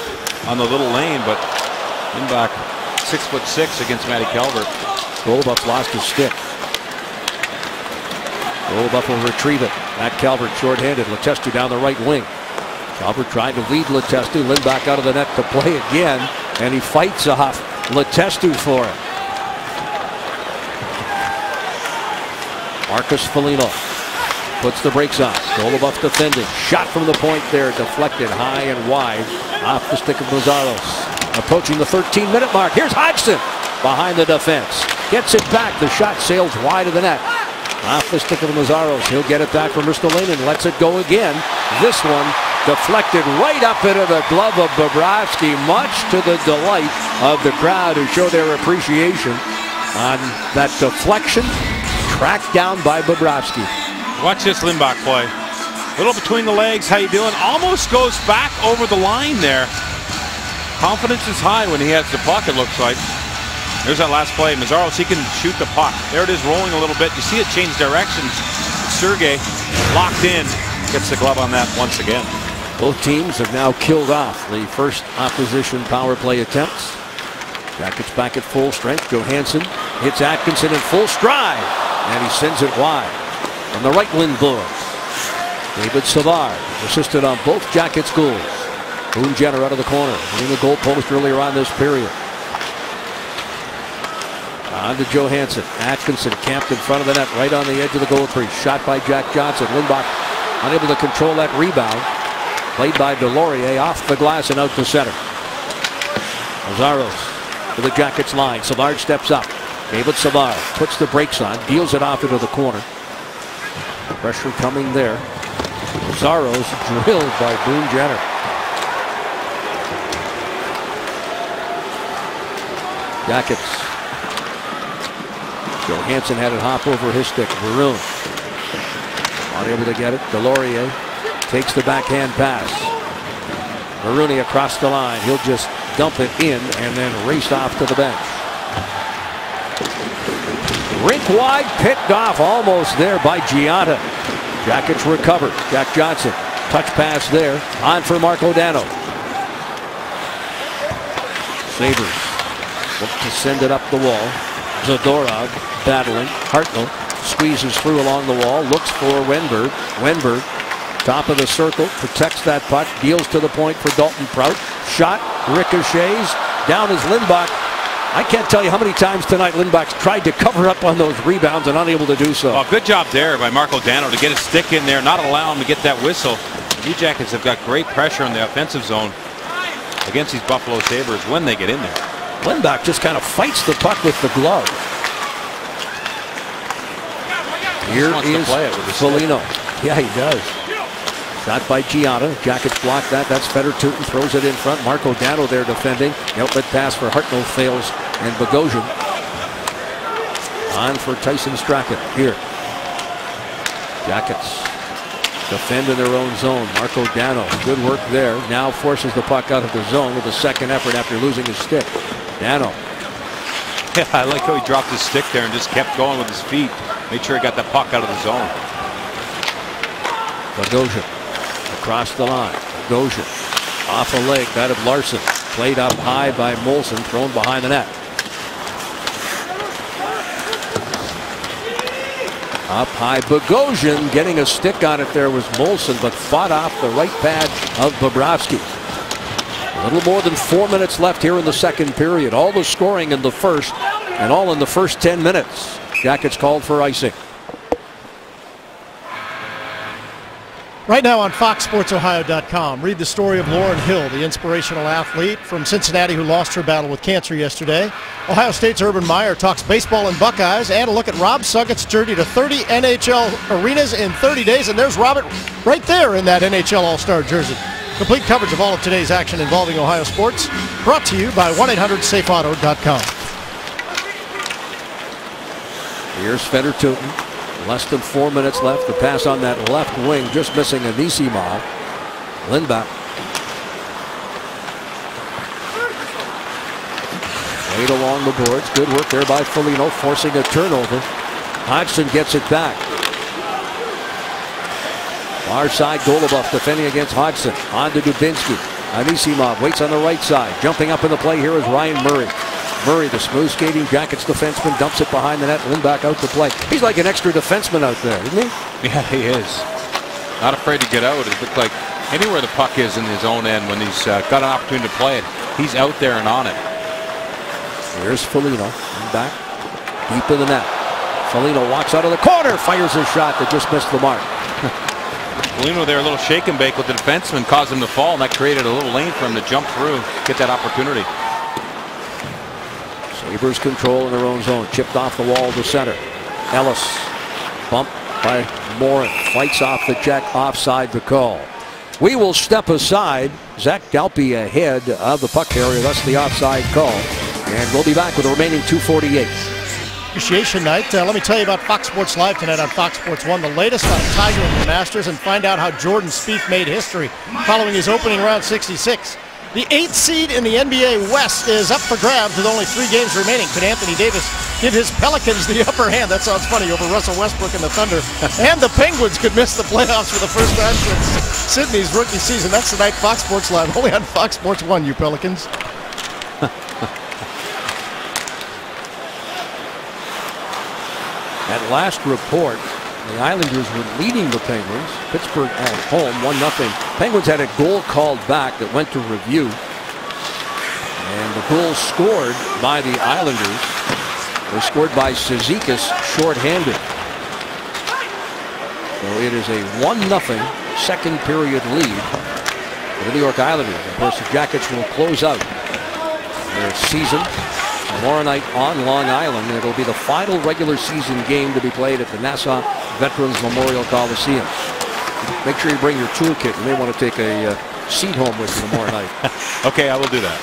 on the little lane, but Lindback 6'6" against Matty Calvert. Golubov lost his stick. Golubov will retrieve it. Matt Calvert shorthanded. Letestu down the right wing. Calvert trying to lead Letestu. Lindback out of the net to play again, and he fights off Letestu for it. Marcus Foligno puts the brakes on. Goluboff defending. Shot from the point there. Deflected high and wide. Off the stick of Mazaros. Approaching the 13-minute mark. Here's Hodgson behind the defense. Gets it back. The shot sails wide of the net. Off the stick of Mazaros. He'll get it back from Ristolainen. Lets it go again. This one deflected right up into the glove of Bobrovsky, much to the delight of the crowd who show their appreciation on that deflection. Tracked down by Bobrovsky. Watch this Lindback play. Little between the legs. How you doing? Almost goes back over the line there. Confidence is high when he has the puck, it looks like. There's that last play. Mazaros, he can shoot the puck. There it is, rolling a little bit. You see it change directions. Sergei locked in. Gets the glove on that once again. Both teams have now killed off the first opposition power play attempts. Jackets back at full strength. Johansson hits Atkinson in full stride, and he sends it wide. On the right, Lindblom. David Savard assisted on both Jackets goals. Boone Jenner out of the corner, hitting the goal post earlier on this period. On to Johansson. Atkinson camped in front of the net, right on the edge of the goal crease. Shot by Jack Johnson. Lindback unable to control that rebound. Played by Delorier off the glass and out to center. Mazaros to the Jackets line. Savard steps up. David Savard puts the brakes on, deals it off into the corner. Pressure coming there. Mazaros drilled by Boone Jenner. Jackets. Johansson had it hop over his stick. Maroon unable to get it. Delorier takes the backhand pass. Marooney across the line. He'll just dump it in and then race off to the bench. Rink wide, picked off almost there by Gianna. Jackets recover. Jack Johnson. Touch pass there. On for Marco Dano. Sabres look to send it up the wall. Zadorov battling. Hartnell squeezes through along the wall. Looks for Wenberg. Wenberg, top of the circle, protects that puck. Deals to the point for Dalton Prout. Shot. Ricochets. Down is Lindback. I can't tell you how many times tonight Lindback's tried to cover up on those rebounds and unable to do so. Oh, good job there by Marco Dano to get his stick in there, not allow him to get that whistle. The Blue Jackets have got great pressure in the offensive zone against these Buffalo Sabres when they get in there. Lindback just kind of fights the puck with the glove. Here is Foligno. Yeah, he does. Shot by Gianna. Jackets block that. That's Fedor-Tutin. Throws it in front. Marco Dano there defending. The outlet pass for Hartnell fails. And Bogosian on for Tyson Strachan. Here. Jackets defend in their own zone. Marco Dano. Good work there. Now forces the puck out of the zone with a second effort after losing his stick. Dano. Yeah, I like how he dropped his stick there and just kept going with his feet. Made sure he got the puck out of the zone. Bogosian across the line. Bogosian off a leg. That of Larson. Played up high by Molson. Thrown behind the net. Up high. Bogosian getting a stick on it there was Molson, but fought off the right pad of Bobrovsky. A little more than 4 minutes left here in the second period. All the scoring in the first, and all in the first 10 minutes. Jackets called for icing. Right now on FoxSportsOhio.com, read the story of Lauren Hill, the inspirational athlete from Cincinnati who lost her battle with cancer yesterday. Ohio State's Urban Meyer talks baseball and Buckeyes, and a look at Rob Suggett's journey to 30 NHL arenas in 30 days. And there's Robert right there in that NHL All-Star jersey. Complete coverage of all of today's action involving Ohio sports, brought to you by 1-800-SAFEAUTO.com. Here's Fedor-Tutin. Less than 4 minutes left. The pass on that left wing, just missing Anisimov. Lindback. Laid along the boards. Good work there by Foligno, forcing a turnover. Hodgson gets it back. Far side, Goluboff defending against Hodgson. On to Dubinsky. Anisimov waits on the right side. Jumping up in the play here is Ryan Murray. Murray, the smooth skating Jackets defenseman, dumps it behind the net. Lindback out to play. He's like an extra defenseman out there, isn't he? Yeah, he is. Not afraid to get out. It looks like anywhere the puck is in his own end when he's got an opportunity to play it, he's out there and on it. Here's Foligno. Back deep in the net. Foligno walks out of the corner, fires a shot that just missed the mark. Foligno there, a little shake and bake with the defenseman, caused him to fall, and that created a little lane for him to jump through, get that opportunity. Sabres control in their own zone. Chipped off the wall to center. Ellis bumped by Morin. Fights off the check. Offside the call. We will step aside. Zach Dalpe ahead of the puck carrier. Thus the offside call. And we'll be back with the remaining 2:48. Appreciation night. Let me tell you about Fox Sports Live tonight on Fox Sports 1. The latest on Tiger and the Masters, and find out how Jordan Spieth made history following his opening round 66. The 8th seed in the NBA West is up for grabs with only 3 games remaining. Could Anthony Davis give his Pelicans the upper hand? That sounds funny, over Russell Westbrook and the Thunder. And the Penguins could miss the playoffs for the first time since Sydney's rookie season. That's tonight, Fox Sports Live, only on Fox Sports 1, you Pelicans. At last report, the Islanders were leading the Penguins. Pittsburgh at home, 1-0. Penguins had a goal called back that went to review. And the goal scored by the Islanders was scored by Cizikas shorthanded. So it is a 1-0 second period lead for the New York Islanders. Of course, the Jackets will close out their season tomorrow night on Long Island. It'll be the final regular season game to be played at the Nassau Veterans Memorial Coliseum. Make sure you bring your toolkit. You may want to take a seat home with you tomorrow night. Okay, I will do that.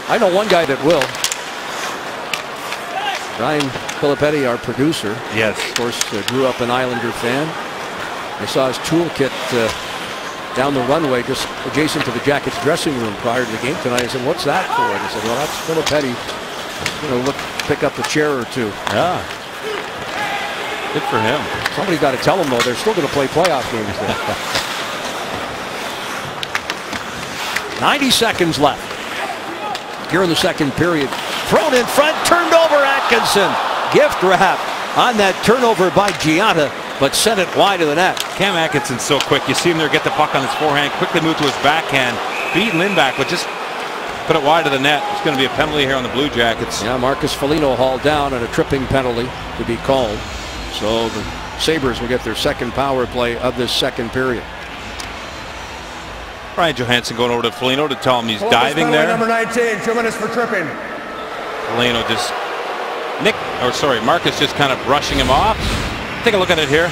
I know one guy that will. Ryan Filippetti, our producer. Yes. Of course, grew up an Islander fan. I saw his toolkit down the runway just adjacent to the Jackets dressing room prior to the game tonight. I said, "What's that for?" And he said, "Well, that's Filippetti. Pick up a chair or two." Yeah. Good for him. Somebody's got to tell them, though, they're still going to play playoff games there. 90 seconds left here in the second period. Thrown in front, turned over Atkinson. Gift wrap on that turnover by Gianna, but sent it wide of the net. Cam Atkinson's so quick. You see him there get the puck on his forehand, quickly move to his backhand, beat Lindback, but just put it wide of the net. It's going to be a penalty here on the Blue Jackets. Yeah, Marcus Foligno hauled down and a tripping penalty to be called. So the Sabres will get their second power play of this second period. Ryan Johansson going over to Foligno to tell him he's diving there. Number 19, 2 minutes for tripping. Foligno just Marcus just kind of brushing him off. Take a look at it here.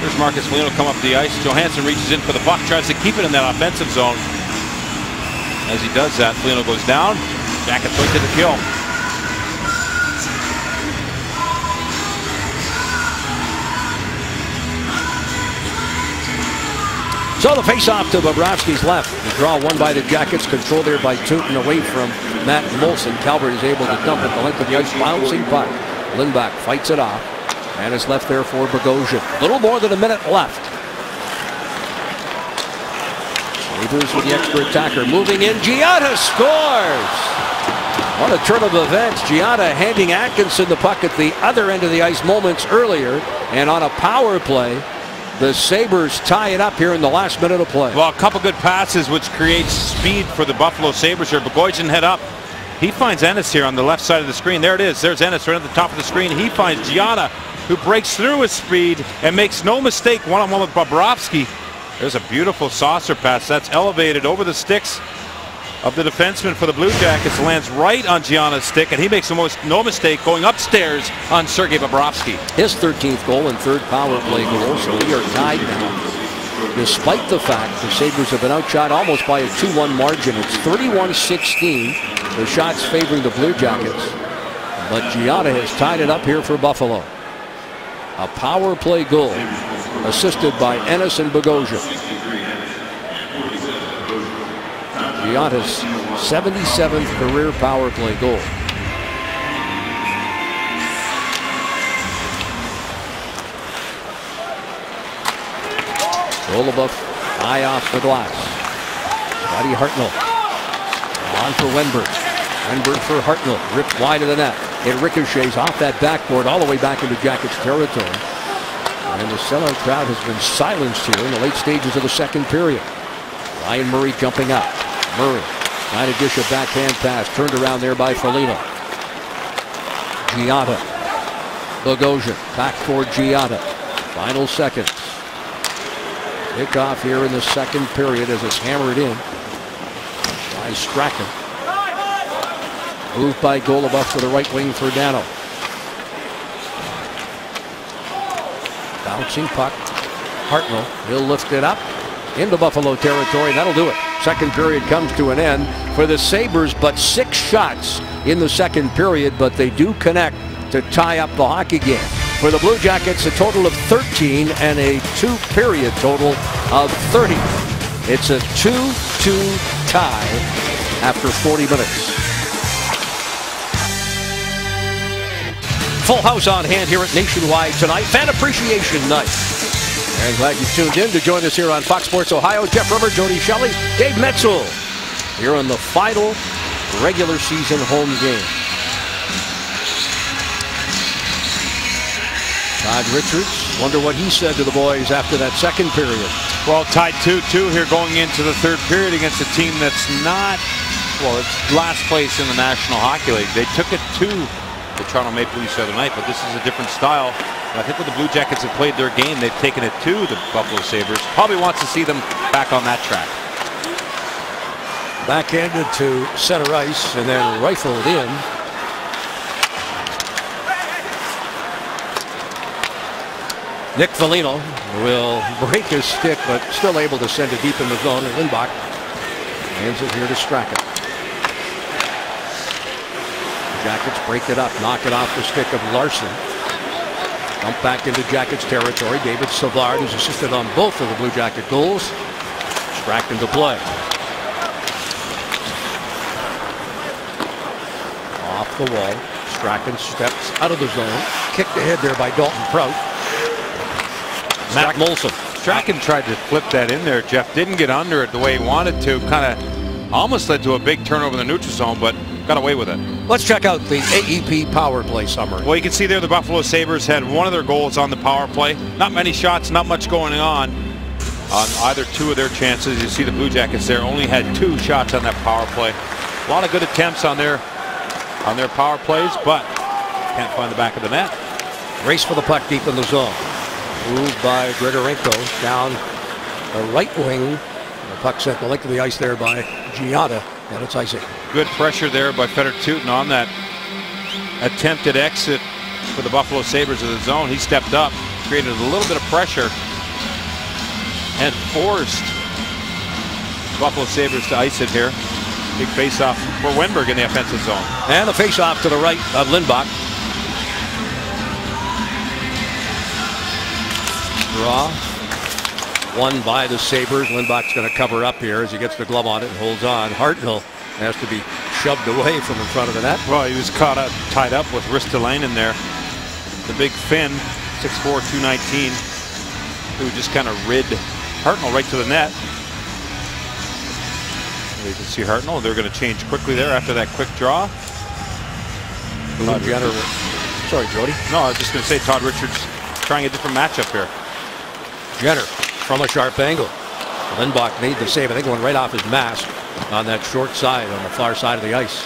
There's Marcus Foligno come up the ice. Johansson reaches in for the puck, tries to keep it in that offensive zone. As he does that, Foligno goes down. Jackets right to the kill. So the face-off to Bobrovsky's left. The draw won by the Jackets, controlled there by Tootin away from Matt Molson. Calvert is able to dump it the length of the ice, bouncing puck. Lindback fights it off, and is left there for Bogosian. A little more than a minute left. Sabres with the extra attacker moving in. Gianna scores! What a turn of events. Gianna handing Atkinson the puck at the other end of the ice moments earlier, and on a power play, the Sabres tie it up here in the last minute of play. Well, a couple good passes, which creates speed for the Buffalo Sabres here. Bogosian head up. He finds Ennis here on the left side of the screen. There it is. There's Ennis right at the top of the screen. He finds Gianna, who breaks through his speed and makes no mistake one-on-one with Bobrovsky. There's a beautiful saucer pass. That's elevated over the sticks of the defenseman for the Blue Jackets. Lands right on Gianna's stick, and he makes almost no mistake going upstairs on Sergei Bobrovsky. His 13th goal and third power play goal, so we are tied now. Despite the fact the Sabres have been outshot almost by a 2-1 margin. It's 31-16. The shots favoring the Blue Jackets. But Gianna has tied it up here for Buffalo. A power play goal assisted by Ennis and Bogosian. Gianna's 77th career power play goal. Golubev, eye off the glass. Scotty Hartnell on for Wenberg. Wenberg for Hartnell, ripped wide of the net. It ricochets off that backboard all the way back into Jackets territory. And the sellout crowd has been silenced here in the late stages of the second period. Ryan Murray jumping up. Murray trying to dish a backhand pass, turned around there by Foligno. Gianna. Bogosian back for Gianna. Final seconds. Kickoff here in the second period as it's hammered in by Strachan. Moved by Goluboff to the right wing for Dano. Bouncing puck. Hartnell, he'll lift it up into Buffalo territory. That'll do it. Second period comes to an end for the Sabres, but 6 shots in the second period, but they do connect to tie up the hockey game. For the Blue Jackets, a total of 13 and a 2-period total of 30. It's a 2-2 tie after 40 minutes. Full house on hand here at Nationwide tonight. Fan Appreciation Night. And glad you tuned in to join us here on Fox Sports Ohio. Jeff Rubber, Jody Shelley, Dave Metzel here on the final regular season home game. Todd Richards, wonder what he said to the boys after that second period. Well, tied 2-2 here going into the third period against a team that's not, well, it's last place in the National Hockey League. They took it to the Toronto Maple Leafs the other night, but this is a different style. I think when the Blue Jackets have played their game, they've taken it to the Buffalo Sabres. Probably wants to see them back on that track. Backhanded to center ice and then rifled in. Nick Foligno will break his stick, but still able to send it deep in the zone. And Lindbach hands it here to Strachan. Jackets break it up, knock it off the stick of Larson. Dump back into Jackets territory. David Savard, who's assisted on both of the Blue Jacket goals. Strachan to play. Off the wall. Strachan steps out of the zone. Kicked ahead there by Dalton Prout. Matt Molson. Strachan tried to flip that in there. Jeff didn't get under it the way he wanted to. Kind of almost led to a big turnover in the neutral zone, but got away with it. Let's check out the AEP power play summary. Well, you can see there the Buffalo Sabres had one of their goals on the power play. Not many shots, not much going on either two of their chances. You see the Blue Jackets there only had 2 shots on that power play. A lot of good attempts on their power plays, but can't find the back of the net. Race for the puck deep in the zone. Moved by Grigorenko down the right wing. The puck sent the length of the ice there by Giada, and it's icing. Good pressure there by Fedor Tyutin on that attempted exit for the Buffalo Sabres of the zone. He stepped up, created a little bit of pressure, and forced Buffalo Sabres to ice it here. Big face-off for Wenberg in the offensive zone. And the face-off to the right of Lindbach. Draw. Won by the Sabres. Lindbach's going to cover up here as he gets the glove on it and holds on. Hartnell has to be shoved away from in front of the net. Well, he was caught up, tied up with Ristolainen there. The big Finn, 6'4", 219, who just kind of rid Hartnell right to the net. You can see Hartnell. They're going to change quickly there after that quick draw. Sorry, Jody. No, I was just going to say Todd Richards trying a different matchup here. Jenner from a sharp angle. Lindbach made the save. I think going right off his mask on that short side on the far side of the ice.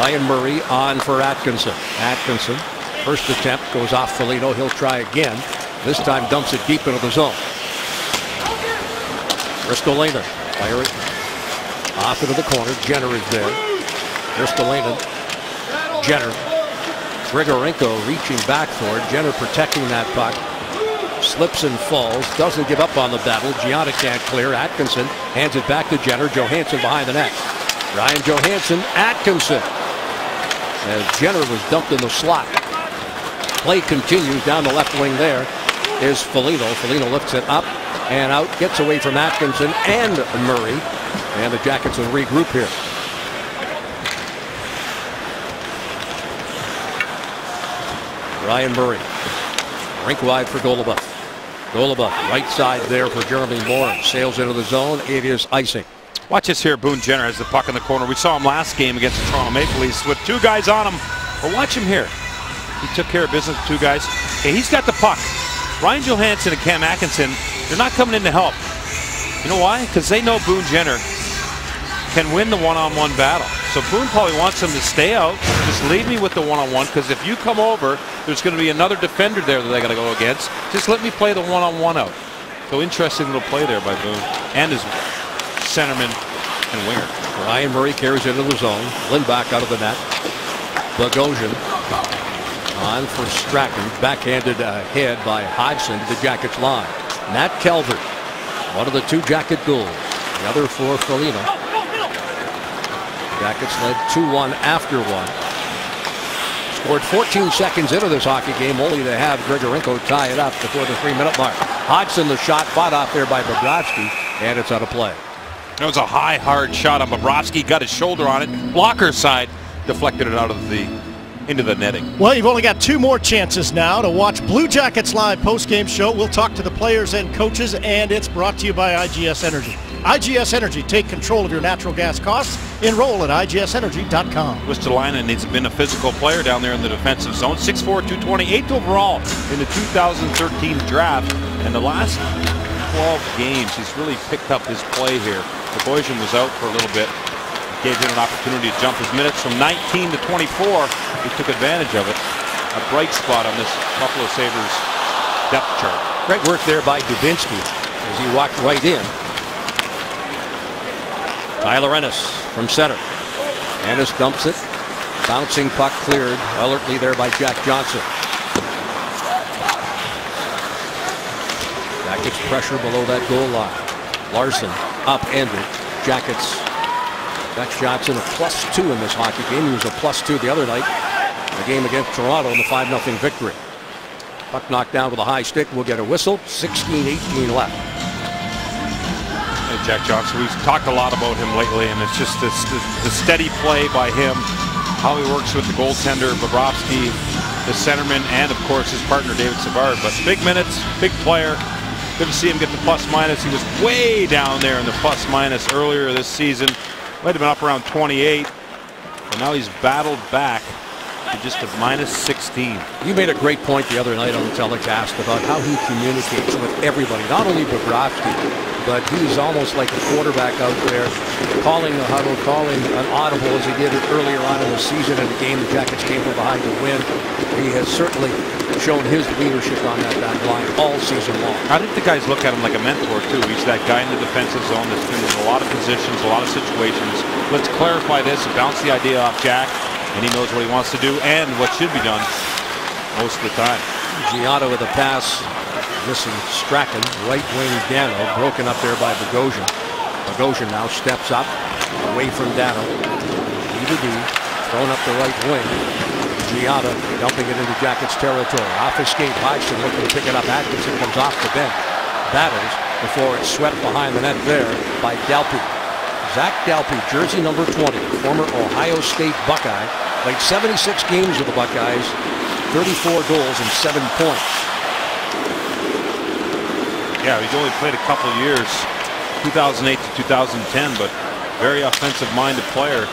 Ryan Murray on for Atkinson. Atkinson, first attempt goes off Foligno. He'll try again. This time dumps it deep into the zone. Ristolainen fire it off into the corner. Jenner is there. Ristolainen. Jenner. Grigorenko reaching back for it. Jenner protecting that puck. Slips and falls. Doesn't give up on the battle. Gianna can't clear. Atkinson hands it back to Jenner. Johansson behind the net. Ryan Johansson. Atkinson. As Jenner was dumped in the slot. Play continues down the left wing there. Is Foligno. Foligno lifts it up and out. Gets away from Atkinson and Murray. And the Jackets will regroup here. Ryan Murray. Rink wide for Goluboff. Goluboff right side there for Jeremy Morin. Sails into the zone. It is icing. Watch this here. Boone Jenner has the puck in the corner. We saw him last game against the Toronto Maple Leafs with 2 guys on him. But watch him here. He took care of business with 2 guys. Okay, he's got the puck. Ryan Johansson and Cam Atkinson, they're not coming in to help. You know why? Because they know Boone Jenner can win the one-on-one battle. So Boone probably wants him to stay out. Just leave me with the one-on-one, because if you come over, there's going to be another defender there that I got to go against. Just let me play the one-on-one out. So interesting little play there by Boone and his centerman and winger. Ryan Murray carries into the zone. Lindback out of the net. Bogosian on for Strachan. Backhanded ahead by Hodgson to the Jackets line. Matt Calvert, one of the 2 Jacket goals. The other for Foligno. Jackets led 2-1 after 1. Scored 14 seconds into this hockey game, only to have Grigorenko tie it up before the 3-minute mark. Hodgson, the shot fought off there by Bobrovsky, and it's out of play. It was a high, hard shot on Bobrovsky. Got his shoulder on it. Blocker side deflected it out of into the netting. Well, you've only got 2 more chances now to watch Blue Jackets Live postgame show. We'll talk to the players and coaches, and it's brought to you by IGS Energy. IGS Energy, take control of your natural gas costs. Enroll at IGSenergy.com. Ristolainen needs been a physical player down there in the defensive zone. 6'4", 220, 8th overall in the 2013 draft. And the last 12 games, he's really picked up his play here. Bogosian was out for a little bit. Gave him an opportunity to jump his minutes from 19 to 24. He took advantage of it. A bright spot on this Buffalo Sabres depth chart. Great work there by Dubinsky as he walked right in. Tyler Ennis from center. Ennis dumps it. Bouncing puck cleared alertly there by Jack Johnson. Jackets pressure below that goal line. Larson upended. Jackets. Jack Johnson a +2 in this hockey game. He was a +2 the other night in the game against Toronto in the 5-0 victory. Puck knocked down with a high stick. We'll get a whistle. 16:18 left. Hey, Jack Johnson, we've talked a lot about him lately, and it's just the steady play by him, how he works with the goaltender, Bobrovsky, the centerman, and of course his partner David Savard. But big minutes, big player. Good to see him get the +-. He was way down there in the +- earlier this season. Might have been up around 28, and now he's battled back to just a -16. You made a great point the other night on the telecast about how he communicates with everybody, not only Bobrovsky, but he's almost like a quarterback out there, calling the huddle, calling an audible as he did it earlier on in the season in a game the Jackets came from behind to win. He has certainly shown his leadership on that back line all season long. I think the guys look at him like a mentor too. He's that guy in the defensive zone that's been in a lot of positions, a lot of situations. Let's clarify this and bounce the idea off Jack, and he knows what he wants to do and what should be done most of the time. Giotto with a pass, missing Strachan, right wing Dano, broken up there by Bogosian. Bogosian now steps up, away from Dano. D-to-D, thrown up the right wing. Giotto dumping it into Jackets territory. Off his skate, Hodgson looking to pick it up. Atkinson comes off the bench. Battles before it's swept behind the net there by Dalpe. Zach Dalpe, jersey number 20, former Ohio State Buckeye. Played 76 games with the Buckeyes, 34 goals and 7 points. Yeah, he's only played a couple of years, 2008 to 2010, but very offensive-minded player.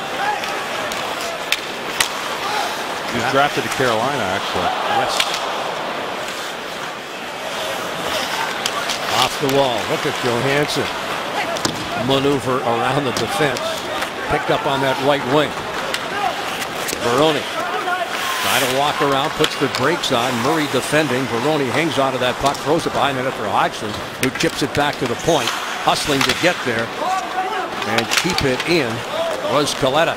He was drafted to Carolina, actually. Yes. Off the wall. Look at Johansson. Maneuver around the defense. Picked up on that right wing. Veroni trying to walk around, puts the brakes on. Murray defending. Veroni hangs onto that puck, throws it behind the net for Hodgson, who chips it back to the point. Hustling to get there and keep it in was Coletta.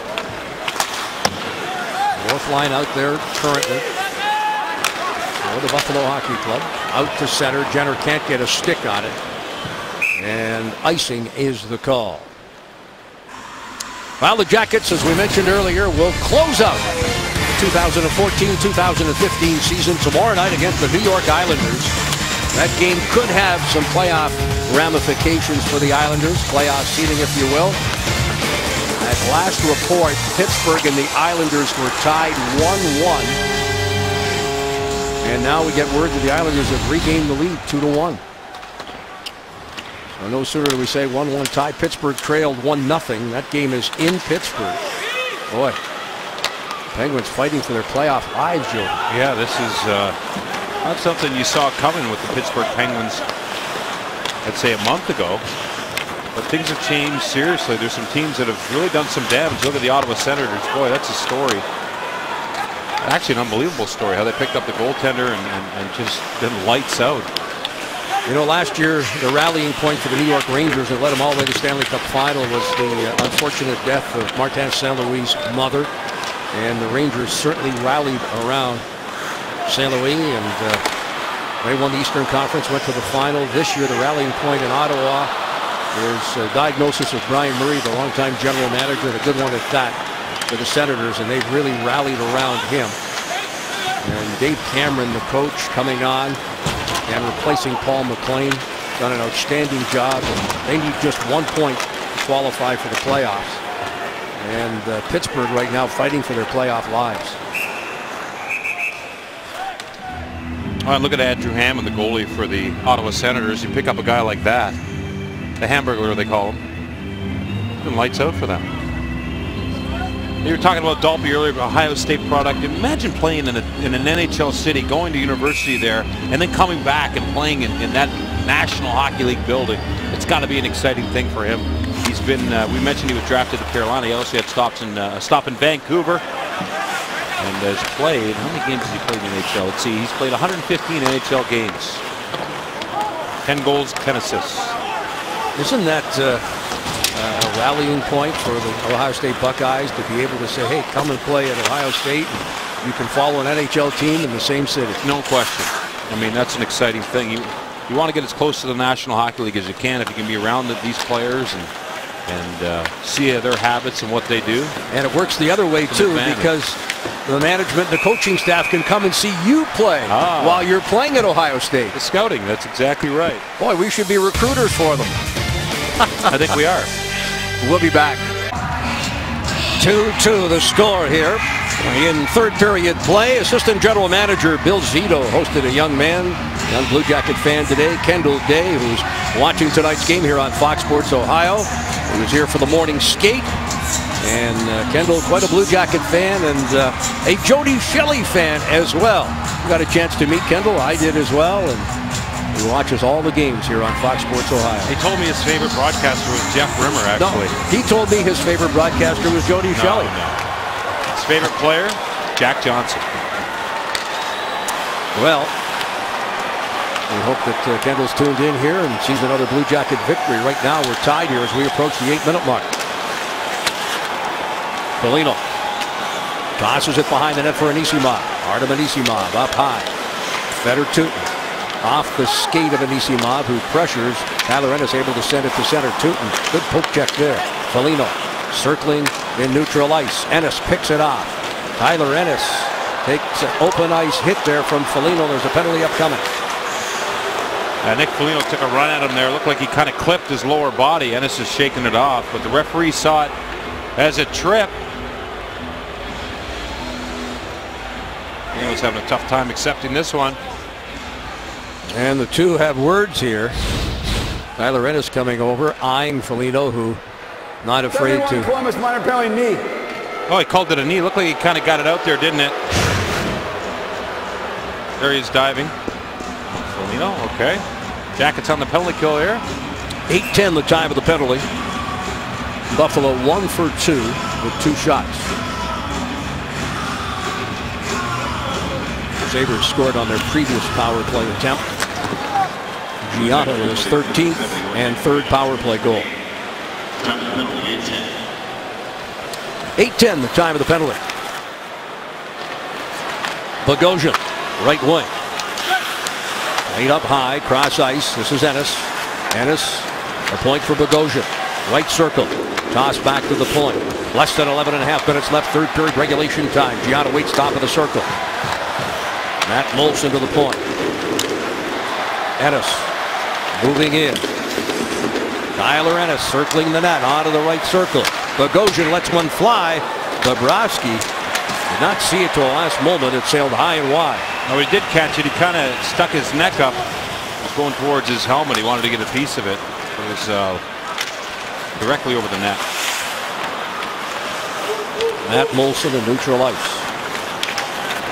Fourth line out there currently for the Buffalo Hockey Club. Out to center. Jenner can't get a stick on it. And icing is the call. Well, the Jackets, as we mentioned earlier, will close out 2014-2015 season tomorrow night against the New York Islanders. That game could have some playoff ramifications for the Islanders, playoff seeding, if you will. At last report, Pittsburgh and the Islanders were tied 1-1. And now we get word that the Islanders have regained the lead 2-1. So no sooner do we say 1-1 tie. Pittsburgh trailed 1-0. That game is in Pittsburgh. Boy, Penguins fighting for their playoff lives, Joe. Yeah, this is not something you saw coming with the Pittsburgh Penguins, I'd say a month ago. But things have changed seriously. There's some teams that have really done some damage. Look at the Ottawa Senators. Boy, that's a story. Actually, an unbelievable story how they picked up the goaltender and just been lights out. You know, last year, the rallying point for the New York Rangers that led them all the way to the Stanley Cup final was the unfortunate death of Martin St. Louis' mother. And the Rangers certainly rallied around St. Louis, and they won the Eastern Conference, went to the final. This year, the rallying point in Ottawa is a diagnosis of Brian Murray, the longtime general manager, and a good one at that for the Senators, and they've really rallied around him. And Dave Cameron, the coach, coming on and replacing Paul McLean, done an outstanding job. And they need just 1 point to qualify for the playoffs. And Pittsburgh right now fighting for their playoff lives. All right, look at Andrew Hammond, the goalie for the Ottawa Senators. You pick up a guy like that, the hamburger they call him, and lights out for them. You were talking about Dalby earlier, Ohio State product. Imagine playing in an NHL city, going to university there, and then coming back and playing in that National Hockey League building. It's got to be an exciting thing for him. He's been, we mentioned he was drafted to Carolina. He also had stops in a stop in Vancouver. And has played, how many games has he played in the NHL? Let's see, he's played 115 NHL games. 10 goals, 10 assists. Isn't that a rallying point for the Ohio State Buckeyes to be able to say, hey, come and play at Ohio State. You can follow an NHL team in the same city. No question. I mean, that's an exciting thing. You want to get as close to the National Hockey League as you can if you can be around these players and see their habits and what they do. And it works the other way too, because the management and the coaching staff can come and see you play while you're playing at Ohio State. The scouting, that's exactly right. Boy, we should be recruiters for them. I think we are. We'll be back. 2-2 the score here. In third period play, assistant general manager Bill Zito hosted a young Blue Jacket fan today, Kendall Day, who's watching tonight's game here on Fox Sports Ohio. He was here for the morning skate. And Kendall, quite a Blue Jacket fan, and a Jody Shelley fan as well. You got a chance to meet Kendall. I did as well, and he watches all the games here on Fox Sports Ohio. He told me his favorite broadcaster was Jeff Rimmer, actually. No, he told me his favorite broadcaster was Jody Shelley. No. His favorite player, Jack Johnson. Well, we hope that Kendall's tuned in here and sees another Blue Jacket victory. Right now, we're tied here as we approach the 8-minute mark. Foligno tosses it behind the net for Anisimov. Artem Anisimov up high. Fedor Tutin off the skate of Anisimov, who pressures. Tyler Ennis able to send it to center. Tutin, good poke check there. Foligno circling in neutral ice. Ennis picks it off. Tyler Ennis takes an open ice hit there from Foligno. There's a penalty upcoming. Nick Foligno took a run at him there. Looked like he kind of clipped his lower body. Ennis is shaking it off, but the referee saw it as a trip. He was having a tough time accepting this one. And the two have words here. Tyler Ennis coming over, eyeing Foligno, who not afraid to. Columbus minor penalty knee. Oh, he called it a knee. Looked like he kind of got it out there, didn't it? There he is diving. Foligno, okay. Jackets on the penalty kill here. 8:10 the time of the penalty. Buffalo 1 for 2 with 2 shots. Sabres scored on their previous power play attempt. Gianna with his 13th and 3rd power play goal. 8:10 the time of the penalty. Bogosian, right wing. Laid up high, cross ice. This is Ennis. Ennis, a point for Bogosian. Right circle. Toss back to the point. Less than 11.5 minutes left, third period regulation time. Gianna waits top of the circle. Matt Molson to the point. Ennis moving in. Tyler Ennis circling the net onto the right circle. Bogosian lets one fly. Bobrovsky did not see it till the last moment. It sailed high and wide. No, he did catch it. He kind of stuck his neck up. He was going towards his helmet. He wanted to get a piece of it. It was directly over the net. Matt Molson in neutral ice.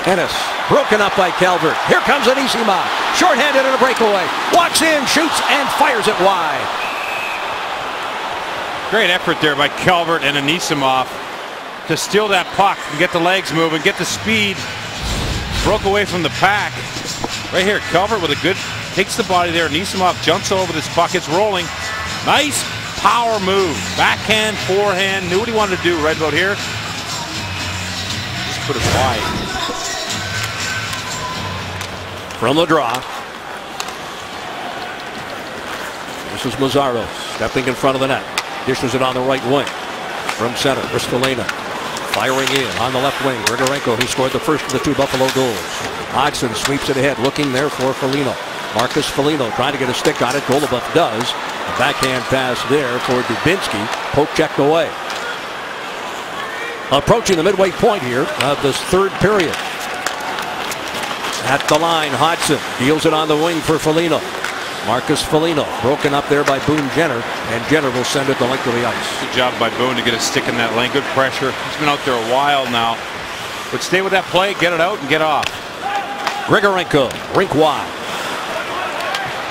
Ennis broken up by Calvert. Here comes Anisimov. Shorthanded in a breakaway. Walks in, shoots, and fires it wide. Great effort there by Calvert and Anisimov to steal that puck and get the legs moving, get the speed. Broke away from the pack. Right here, Calvert with a good, takes the body there. Anisimov jumps over this puck. It's rolling. Nice power move. Backhand, forehand. Knew what he wanted to do right about here. Just put it wide. From the draw. This is Mazzaro stepping in front of the net. Dishes it on the right wing. From center, Ristolainen firing in on the left wing. Grigorenko, who scored the first of the 2 Buffalo goals. Hodgson sweeps it ahead, looking there for Foligno. Marcus Foligno trying to get a stick on it. Golubev does. A backhand pass there for Dubinsky. Poke checked away. Approaching the midway point here of this third period. At the line, Hodgson deals it on the wing for Foligno. Marcus Foligno broken up there by Boone Jenner, and Jenner will send it the length of the ice. Good job by Boone to get a stick in that lane. Good pressure. He's been out there a while now. But stay with that play, get it out, and get off. Grigorenko, rink wide.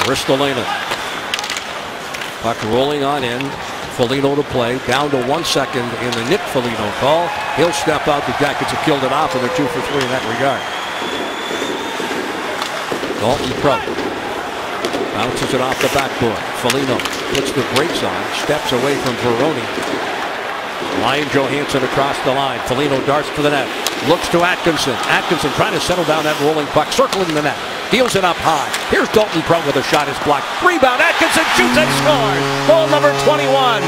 Ristolainen. Puck rolling on in. Foligno to play. Down to 1 second in the Nick Foligno call. He'll step out. The Jackets have killed it off, and they're 2 for 3 in that regard. Dalton Prout bounces it off the backboard. Foligno puts the brakes on, steps away from Veroni. Ryan Johansson across the line. Foligno darts to the net. Looks to Atkinson. Atkinson trying to settle down that rolling puck, circling the net. Deals it up high. Here's Dalton Prout with a shot is blocked. Rebound. Atkinson shoots and scores. Goal number 21.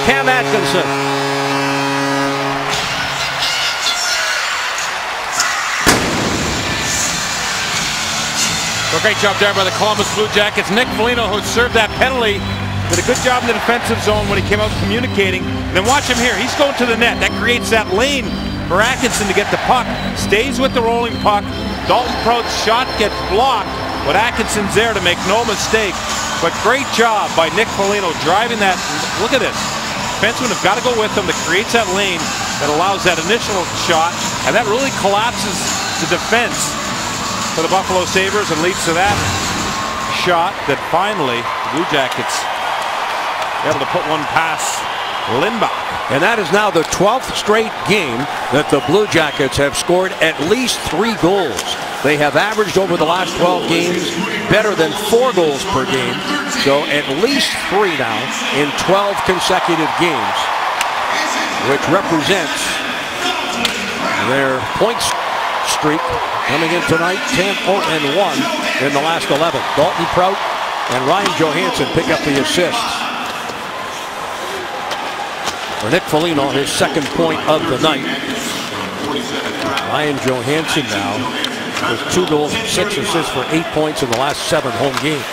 Cam Atkinson. Well, great job there by the Columbus Blue Jackets. Nick Foligno, who served that penalty, did a good job in the defensive zone when he came out communicating. And then watch him here. He's going to the net. That creates that lane for Atkinson to get the puck. Stays with the rolling puck. Dalton Prout's shot gets blocked, but Atkinson's there to make no mistake. But great job by Nick Foligno driving that. Look at this. Defensemen have got to go with him. That creates that lane that allows that initial shot, and that really collapses the defense for the Buffalo Sabres and leads to that shot that finally the Blue Jackets able to put one past Lindback. And that is now the 12th straight game that the Blue Jackets have scored at least 3 goals. They have averaged over the last 12 games better than 4 goals per game. So at least 3 now in 12 consecutive games, which represents their points streak coming in tonight, 10-0-1 in the last 11. Dalton Prout and Ryan Johansson pick up the assists. For Nick Foligno, his second point of the night. Ryan Johansson now with 2 goals and 6 assists for 8 points in the last 7 home games.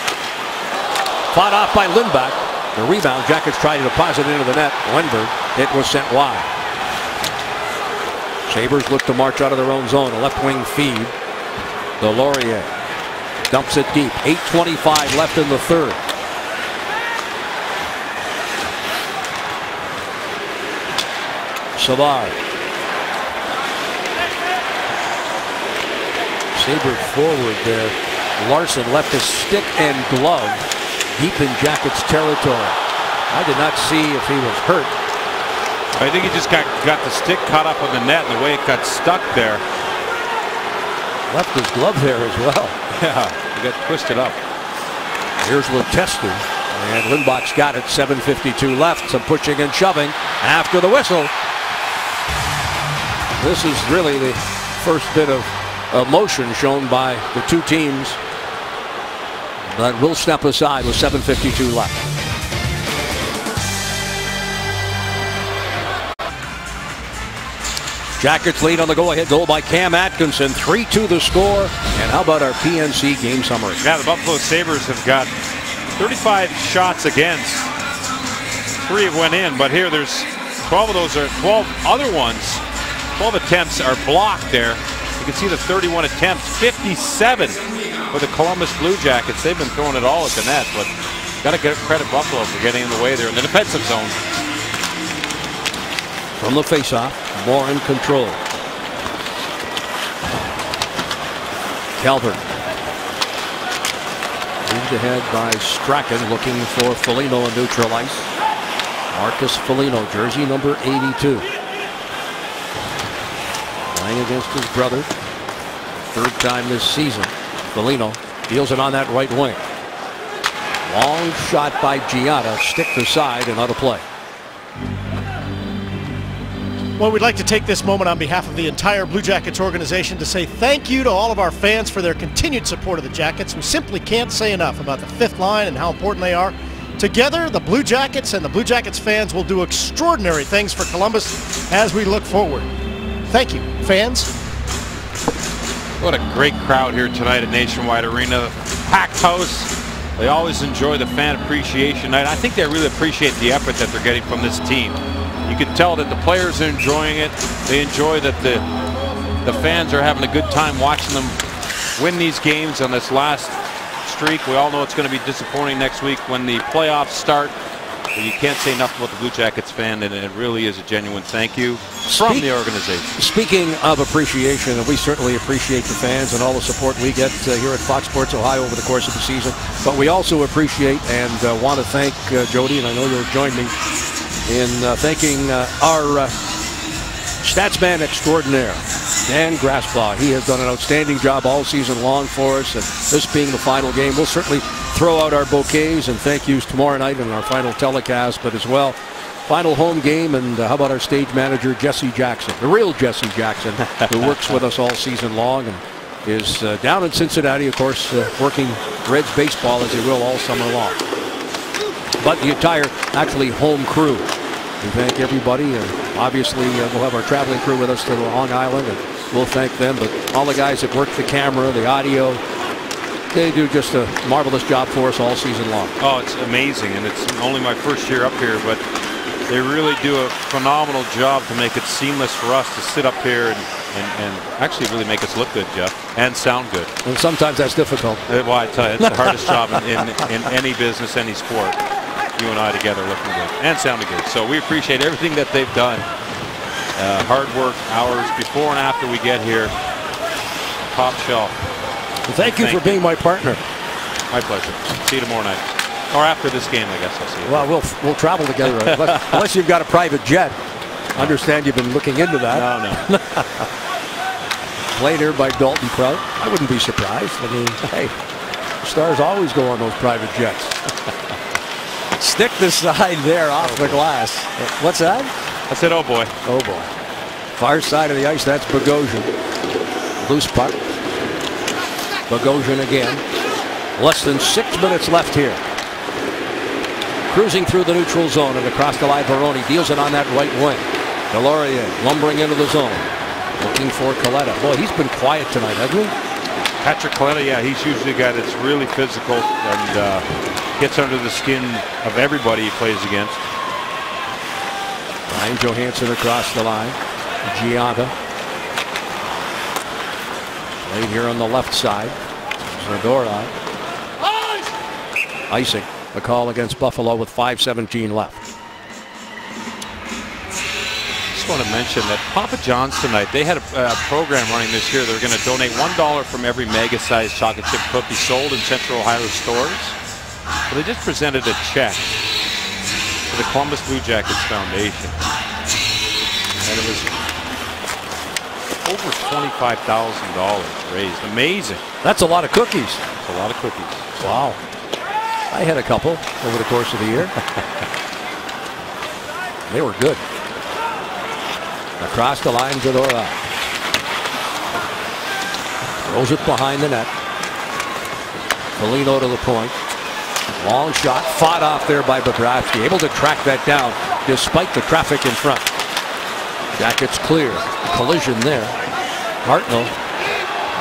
Fought off by Lindback. The rebound, Jackets try to deposit into the net. Wenberg, it was sent wide. Sabres look to march out of their own zone. A left wing feed. Delorier dumps it deep. 8:25 left in the third. Savard. Sabre forward there. Larson left his stick and glove deep in Jackets territory. I did not see if he was hurt. I think he just got the stick caught up on the net and the way it got stuck there. Left his glove there as well. Yeah, he got twisted up. Here's Letestu. And Lindback's got it. 7:52 left. Some pushing and shoving after the whistle. This is really the first bit of emotion shown by the two teams. But will step aside with 7:52 left. Jackets lead on the go-ahead goal by Cam Atkinson. 3-2 the score. And how about our PNC game summary? Yeah, the Buffalo Sabres have got 35 shots against. 3 have went in, but here there's 12 of those are 12 other ones. 12 attempts are blocked there. You can see the 31 attempts, 57 for the Columbus Blue Jackets. They've been throwing it all at the net, but got to credit Buffalo for getting in the way there in the defensive zone. From the faceoff, more in control. Calvert. Moved ahead by Strachan, looking for Foligno on neutral ice. Marcus Foligno, jersey number 82. Playing against his brother. Third time this season. Foligno deals it on that right wing. Long shot by Giada. Stick to side and out of play. Well, we'd like to take this moment on behalf of the entire Blue Jackets organization to say thank you to all of our fans for their continued support of the Jackets. We simply can't say enough about the fifth line and how important they are. Together, the Blue Jackets and the Blue Jackets fans will do extraordinary things for Columbus as we look forward. Thank you, fans. What a great crowd here tonight at Nationwide Arena. Packed house. They always enjoy the fan appreciation night. I think they really appreciate the effort that they're getting from this team. You can tell that the players are enjoying it. They enjoy that the fans are having a good time watching them win these games on this last streak. We all know it's going to be disappointing next week when the playoffs start. But you can't say enough about the Blue Jackets fan, and it really is a genuine thank you from the organization. Speaking of appreciation, and we certainly appreciate the fans and all the support we get here at Fox Sports Ohio over the course of the season. But we also appreciate and want to thank Jody, and I know you'll join me in thanking our stats man extraordinaire, Dan Grassbaugh. He has done an outstanding job all season long for us, and this being the final game, we'll certainly throw out our bouquets and thank yous tomorrow night in our final telecast, but as well, final home game. And how about our stage manager, Jesse Jackson, the real Jesse Jackson, who works with us all season long and is down in Cincinnati, of course, working Reds baseball as he will all summer long. But the entire, actually, home crew. We thank everybody, and obviously we'll have our traveling crew with us to Long Island, and we'll thank them. But all the guys that work the camera, the audio, they do just a marvelous job for us all season long. Oh, it's amazing, and it's only my first year up here, but they really do a phenomenal job to make it seamless for us to sit up here and actually really make us look good, Jeff, and sound good. And sometimes that's difficult. Well, I tell you, it's the hardest job in any business, any sport. You and I together looking good and sounding good. So we appreciate everything that they've done. Hard work, hours before and after we get here. Top shelf. Well, thank you for being my partner. My pleasure. See you tomorrow night. Or after this game, I guess I'll see you. Well, we'll travel together unless you've got a private jet. I understand you've been looking into that. No. Played here by Dalton Prout. I wouldn't be surprised. I mean, hey, stars always go on those private jets. Stick the side there off the glass. What's that? I said, oh boy. Oh boy. Far side of the ice, that's Bogosian. Loose puck. Bogosian again. Less than 6 minutes left here. Cruising through the neutral zone and across the line, Baroni deals it on that right wing. Delorier lumbering into the zone. Looking for Coletta. Boy, he's been quiet tonight, hasn't he? Patrick Coletta, yeah, he's usually a guy that's really physical and gets under the skin of everybody he plays against. Ryan Johansson across the line. Giada. Played here on the left side. Zadorov. Icing. A call against Buffalo with 5:17 left. Just want to mention that Papa John's tonight, they had a program running this year. They're going to donate $1 from every mega-sized chocolate chip cookie sold in Central Ohio stores. But they just presented a check to the Columbus Blue Jackets Foundation. And it was over $25,000 raised. Amazing. That's a lot of cookies. That's a lot of cookies. Wow. I had a couple over the course of the year. They were good. Across the line, Zadorov. Throws it behind the net. Foligno to the point. Long shot, fought off there by Bobrovsky. Able to track that down despite the traffic in front. Jackets clear. Collision there. Hartnell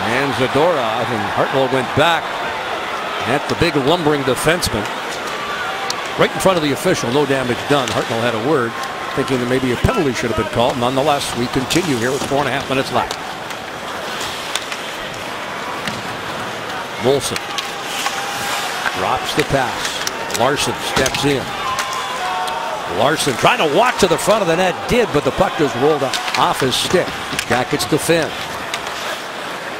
and Zadorov, and Hartnell went back at the big lumbering defenseman. Right in front of the official, no damage done. Hartnell had a word, thinking that maybe a penalty should have been called. Nonetheless, we continue here with 4.5 minutes left. Molson drops the pass. Larson steps in. Larson trying to walk to the front of the net, did, but the puck just rolled off his stick. Jackets defend.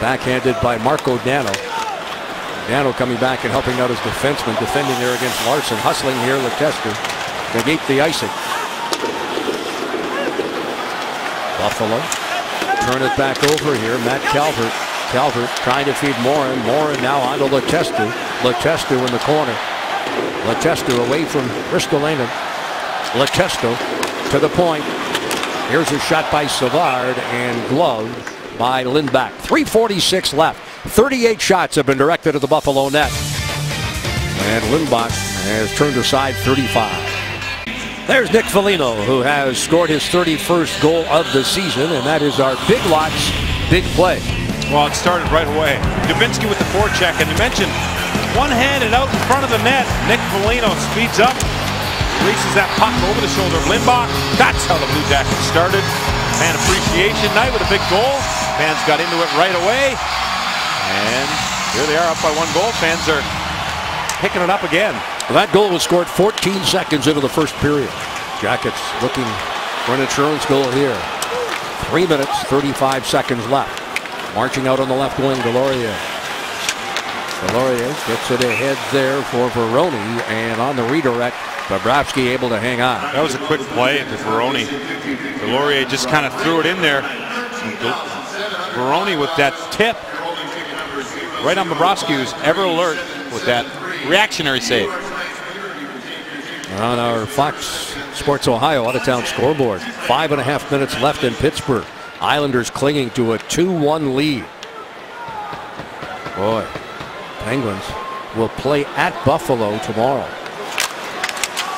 Backhanded by Marco Dano. Dano coming back and helping out his defenseman, defending there against Larson. Hustling here, Leicester. Negate the icing. Buffalo turn it back over here. Matt Calvert. Calvert trying to feed Morin. Morin now onto Letestu. Letestu in the corner. Letestu away from Ristolainen. Letestu to the point. Here's a shot by Savard and gloved by Lindback. 3:46 left. 38 shots have been directed at the Buffalo net. And Lindback has turned aside 35. There's Nick Foligno, who has scored his 31st goal of the season, and that is our Big Lots big play. Well, it started right away. Dubinsky with the forecheck, and you mentioned one-handed out in front of the net. Nick Foligno speeds up, releases that puck over the shoulder of Lindback. That's how the Blue Jackets started. Fan appreciation night with a big goal. Fans got into it right away. And here they are up by 1 goal. Fans are picking it up again. That goal was scored 14 seconds into the first period. Jackets looking for an insurance goal here. 3 minutes, 35 seconds left. Marching out on the left wing, Delorier. Delorier gets it ahead there for Veroni, and on the redirect, Bobrovsky able to hang on. That was a quick play into Veroni. Delorier just kind of threw it in there. Veroni with that tip right on Bobrovsky, who's ever alert with that reactionary save. On our Fox Sports Ohio out-of-town scoreboard, 5.5 minutes left in Pittsburgh. Islanders clinging to a 2-1 lead. Boy, Penguins will play at Buffalo tomorrow.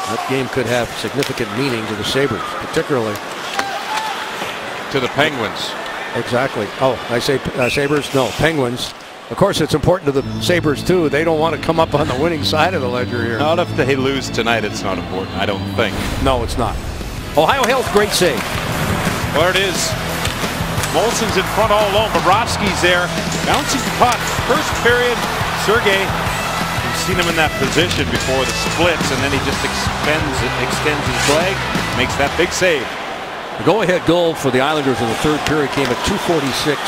That game could have significant meaning to the Sabres, particularly to the Penguins. Exactly. Oh, I say Sabres? No, Penguins. Of course, it's important to the Sabres, too. They don't want to come up on the winning side of the ledger here. Not if they lose tonight, it's not important, I don't think. No, it's not. Ohio Health, great save. Well, there it is. Molson's in front all alone. Bobrovsky's there. Bouncing the puck. First period, Sergei. We've seen him in that position before the splits, and then he just extends his leg, makes that big save. The go-ahead goal for the Islanders in the third period came at 2:46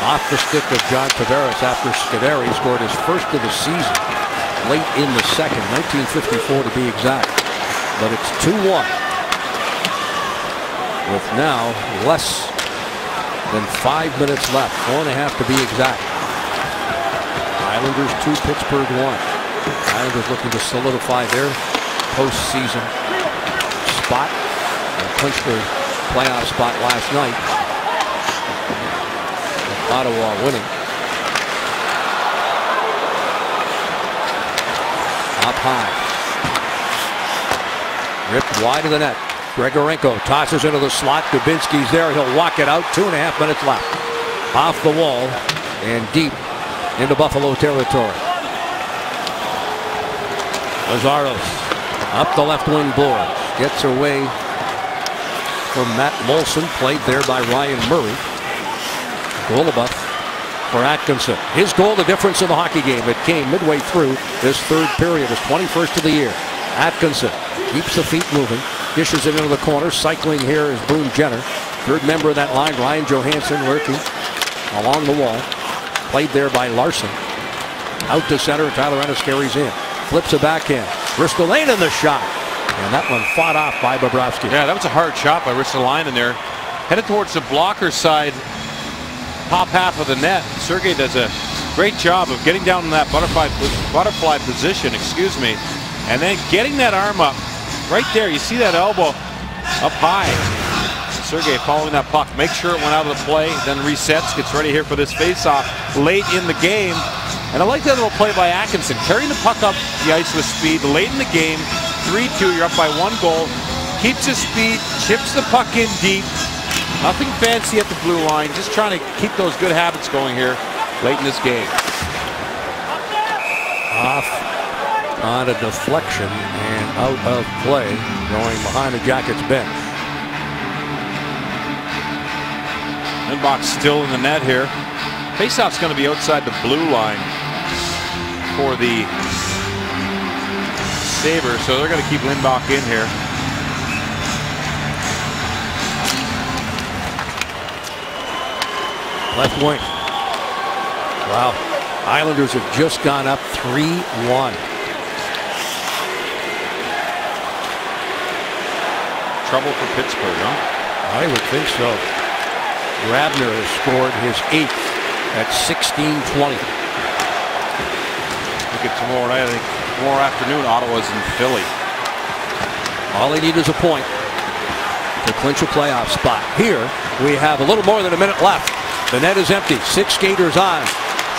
off the stick of John Tavares after Scuderi scored his first of the season late in the second, 1954 to be exact. But it's 2-1 with now less than 5 minutes left, 4.5 to be exact. Islanders 2, Pittsburgh 1. Islanders looking to solidify their postseason spot. They clinched their playoff spot last night. Ottawa winning. Up high. Ripped wide of the net. Grigorenko tosses into the slot. Dubinsky's there. He'll walk it out. 2.5 minutes left. Off the wall and deep into Buffalo territory. Lazaros up the left wing board. Gets away from Matt Molson. Played there by Ryan Murray. Golubeff for Atkinson. His goal, the difference in the hockey game. It came midway through this third period, his 21st of the year. Atkinson keeps the feet moving, dishes it into the corner. Cycling here is Boone Jenner. Third member of that line, Ryan Johansson, working along the wall. Played there by Larson. Out to center, Tyler Ennis carries in. Flips a backhand. Ristolainen the shot. And that one fought off by Bobrovsky. Yeah, that was a hard shot by Ristolainen there. Headed towards the blocker side. Top half of the net. Sergei does a great job of getting down in that butterfly position, and then getting that arm up right there. You see that elbow up high. Sergei following that puck, make sure it went out of the play, then resets, gets ready here for this face-off late in the game. And I like that little play by Atkinson, carrying the puck up the ice with speed late in the game. 3-2, you're up by 1 goal. Keeps his speed, chips the puck in deep. Nothing fancy at the blue line, just trying to keep those good habits going here late in this game. Off on a deflection and out of play, going behind the Jackets bench. Lindback still in the net here. Faceoff's going to be outside the blue line for the Sabres, so they're going to keep Lindback in here. Left wing. Wow. Islanders have just gone up 3-1. Trouble for Pittsburgh, huh? I would think so. Grabner has scored his 8th at 16:20. Look at tomorrow night. I think tomorrow afternoon, Ottawa's in Philly. All they need is a point to clinch a playoff spot. Here we have a little more than a minute left. The net is empty. 6 skaters on.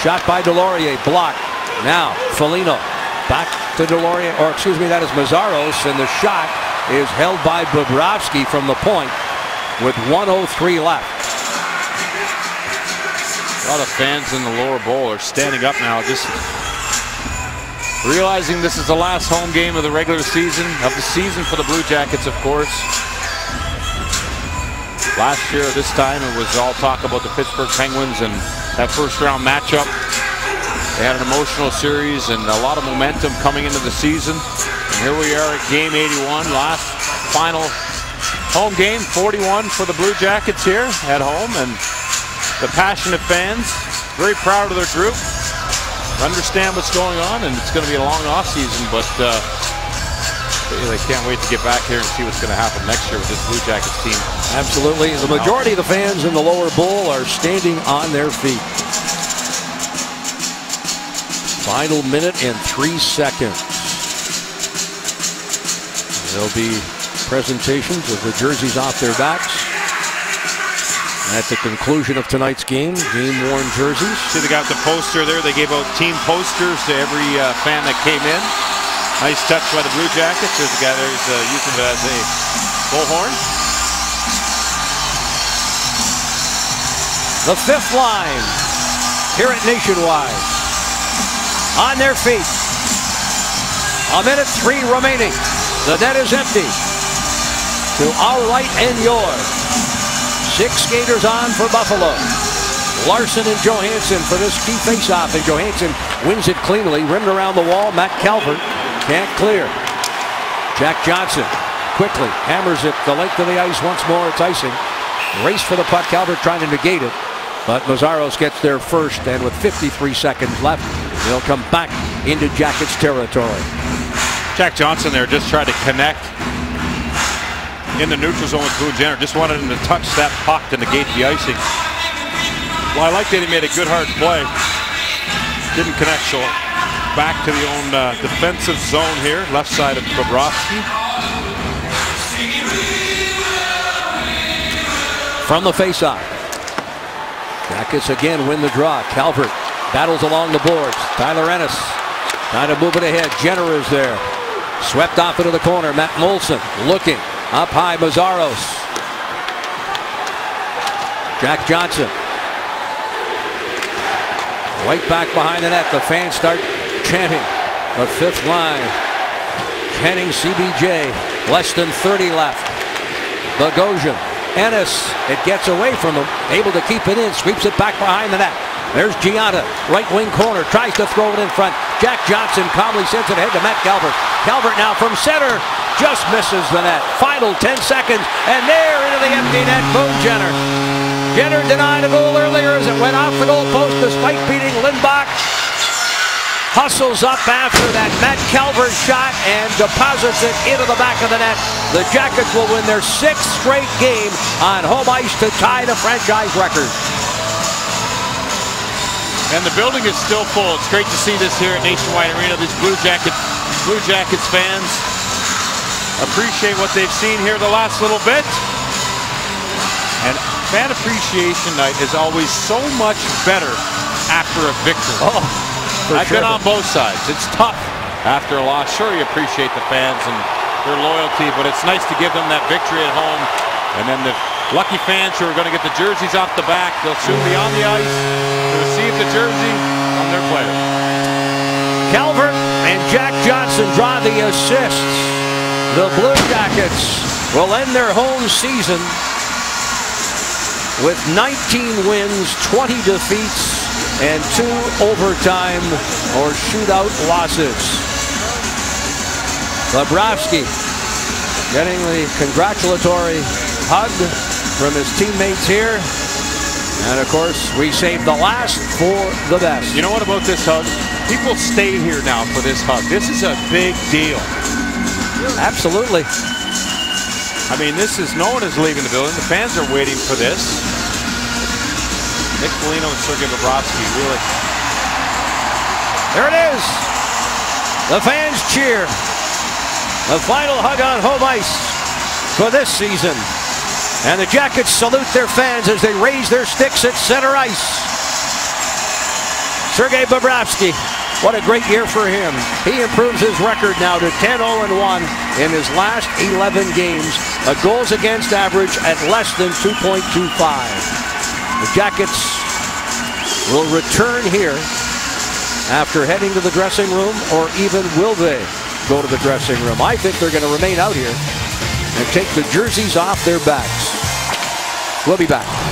Shot by Delorier, blocked. Now Foligno back to Delorier, or excuse me, that is Mazzaros, and the shot is held by Bobrovsky from the point with 1:03 left. A lot of fans in the lower bowl are standing up now, just realizing this is the last home game of the regular season, for the Blue Jackets, of course. Last year, this time, it was all talk about the Pittsburgh Penguins and that first-round matchup. They had an emotional series and a lot of momentum coming into the season. And here we are at Game 81, last final home game, 41 for the Blue Jackets here at home. And the passionate fans, very proud of their group, understand what's going on, and it's going to be a long offseason, but they can't wait to get back here and see what's going to happen next year with this Blue Jackets team. Absolutely. The majority of the fans in the lower bowl are standing on their feet. Final minute and 3 seconds. There'll be presentations of the jerseys off their backs. At the conclusion of tonight's game, game-worn jerseys. See, they got the poster there. They gave out team posters to every fan that came in. Nice touch by the Blue Jackets. There's a guy there who's using it as a bullhorn. The 5th line here at Nationwide. On their feet. A minute 3 remaining. The net is empty. To our right and yours. 6 skaters on for Buffalo. Larson and Johansson for this key faceoff, and Johansson wins it cleanly. Rimmed around the wall. Matt Calvert can't clear. Jack Johnson quickly hammers it the length of the ice once more. It's icing. Race for the puck. Calvert trying to negate it, but Mazzaros gets there first, and with 53 seconds left, they'll come back into Jackets territory. Jack Johnson there just tried to connect in the neutral zone with Boone Jenner. Just wanted him to touch that puck to negate the icing. Well, I like that he made a good hard play. Didn't connect, so back to the own defensive zone here, left side of Bobrovsky. From the faceoff, Jackets again win the draw. Calvert battles along the boards. Tyler Ennis trying to move it ahead. Jenner is there. Swept off into the corner. Matt Molson looking. Up high, Mazzaros. Jack Johnson. Right back behind the net. The fans start chanting. The 5th line. Chanting CBJ. Less than 30 left. Bogosian. Ennis. It gets away from him. Able to keep it in. Sweeps it back behind the net. There's Gianna. Right wing corner. Tries to throw it in front. Jack Johnson calmly sends it ahead to Matt Calvert. Calvert now from center. Just misses the net. Final 10 seconds. And there into the empty net. Boone Jenner. Jenner denied a goal earlier as it went off the goal post despite beating Lindbach. Hustles up after that Matt Calvert shot and deposits it into the back of the net. The Jackets will win their 6th straight game on home ice to tie the franchise record. And the building is still full. It's great to see this here at Nationwide Arena. These Blue Jackets fans appreciate what they've seen here the last little bit. And fan appreciation night is always so much better after a victory. Oh, I've been on both sides. It's tough after a loss. Sure, you appreciate the fans and their loyalty, but it's nice to give them that victory at home. And then the lucky fans who are going to get the jerseys off the back, they'll soon be on the ice to receive the jersey from their player. Calvert and Jack Johnson draw the assists. The Blue Jackets will end their home season with 19 wins, 20 defeats, and 2 overtime or shootout losses. Bobrovsky getting the congratulatory hug from his teammates here. And of course, we saved the last for the best. You know what about this hug? People stay here now for this hug. This is a big deal. Absolutely. I mean, this is, no one is leaving the building. The fans are waiting for this. Nick Foligno and Sergei Bobrovsky, really. There it is. The fans cheer. The final hug on home ice for this season. And the Jackets salute their fans as they raise their sticks at center ice. Sergei Bobrovsky, what a great year for him. He improves his record now to 10-0-1 in his last 11 games. A goals against average at less than 2.25. The Jackets will return here after heading to the dressing room, or even will they go to the dressing room? I think they're going to remain out here and take the jerseys off their backs. We'll be back.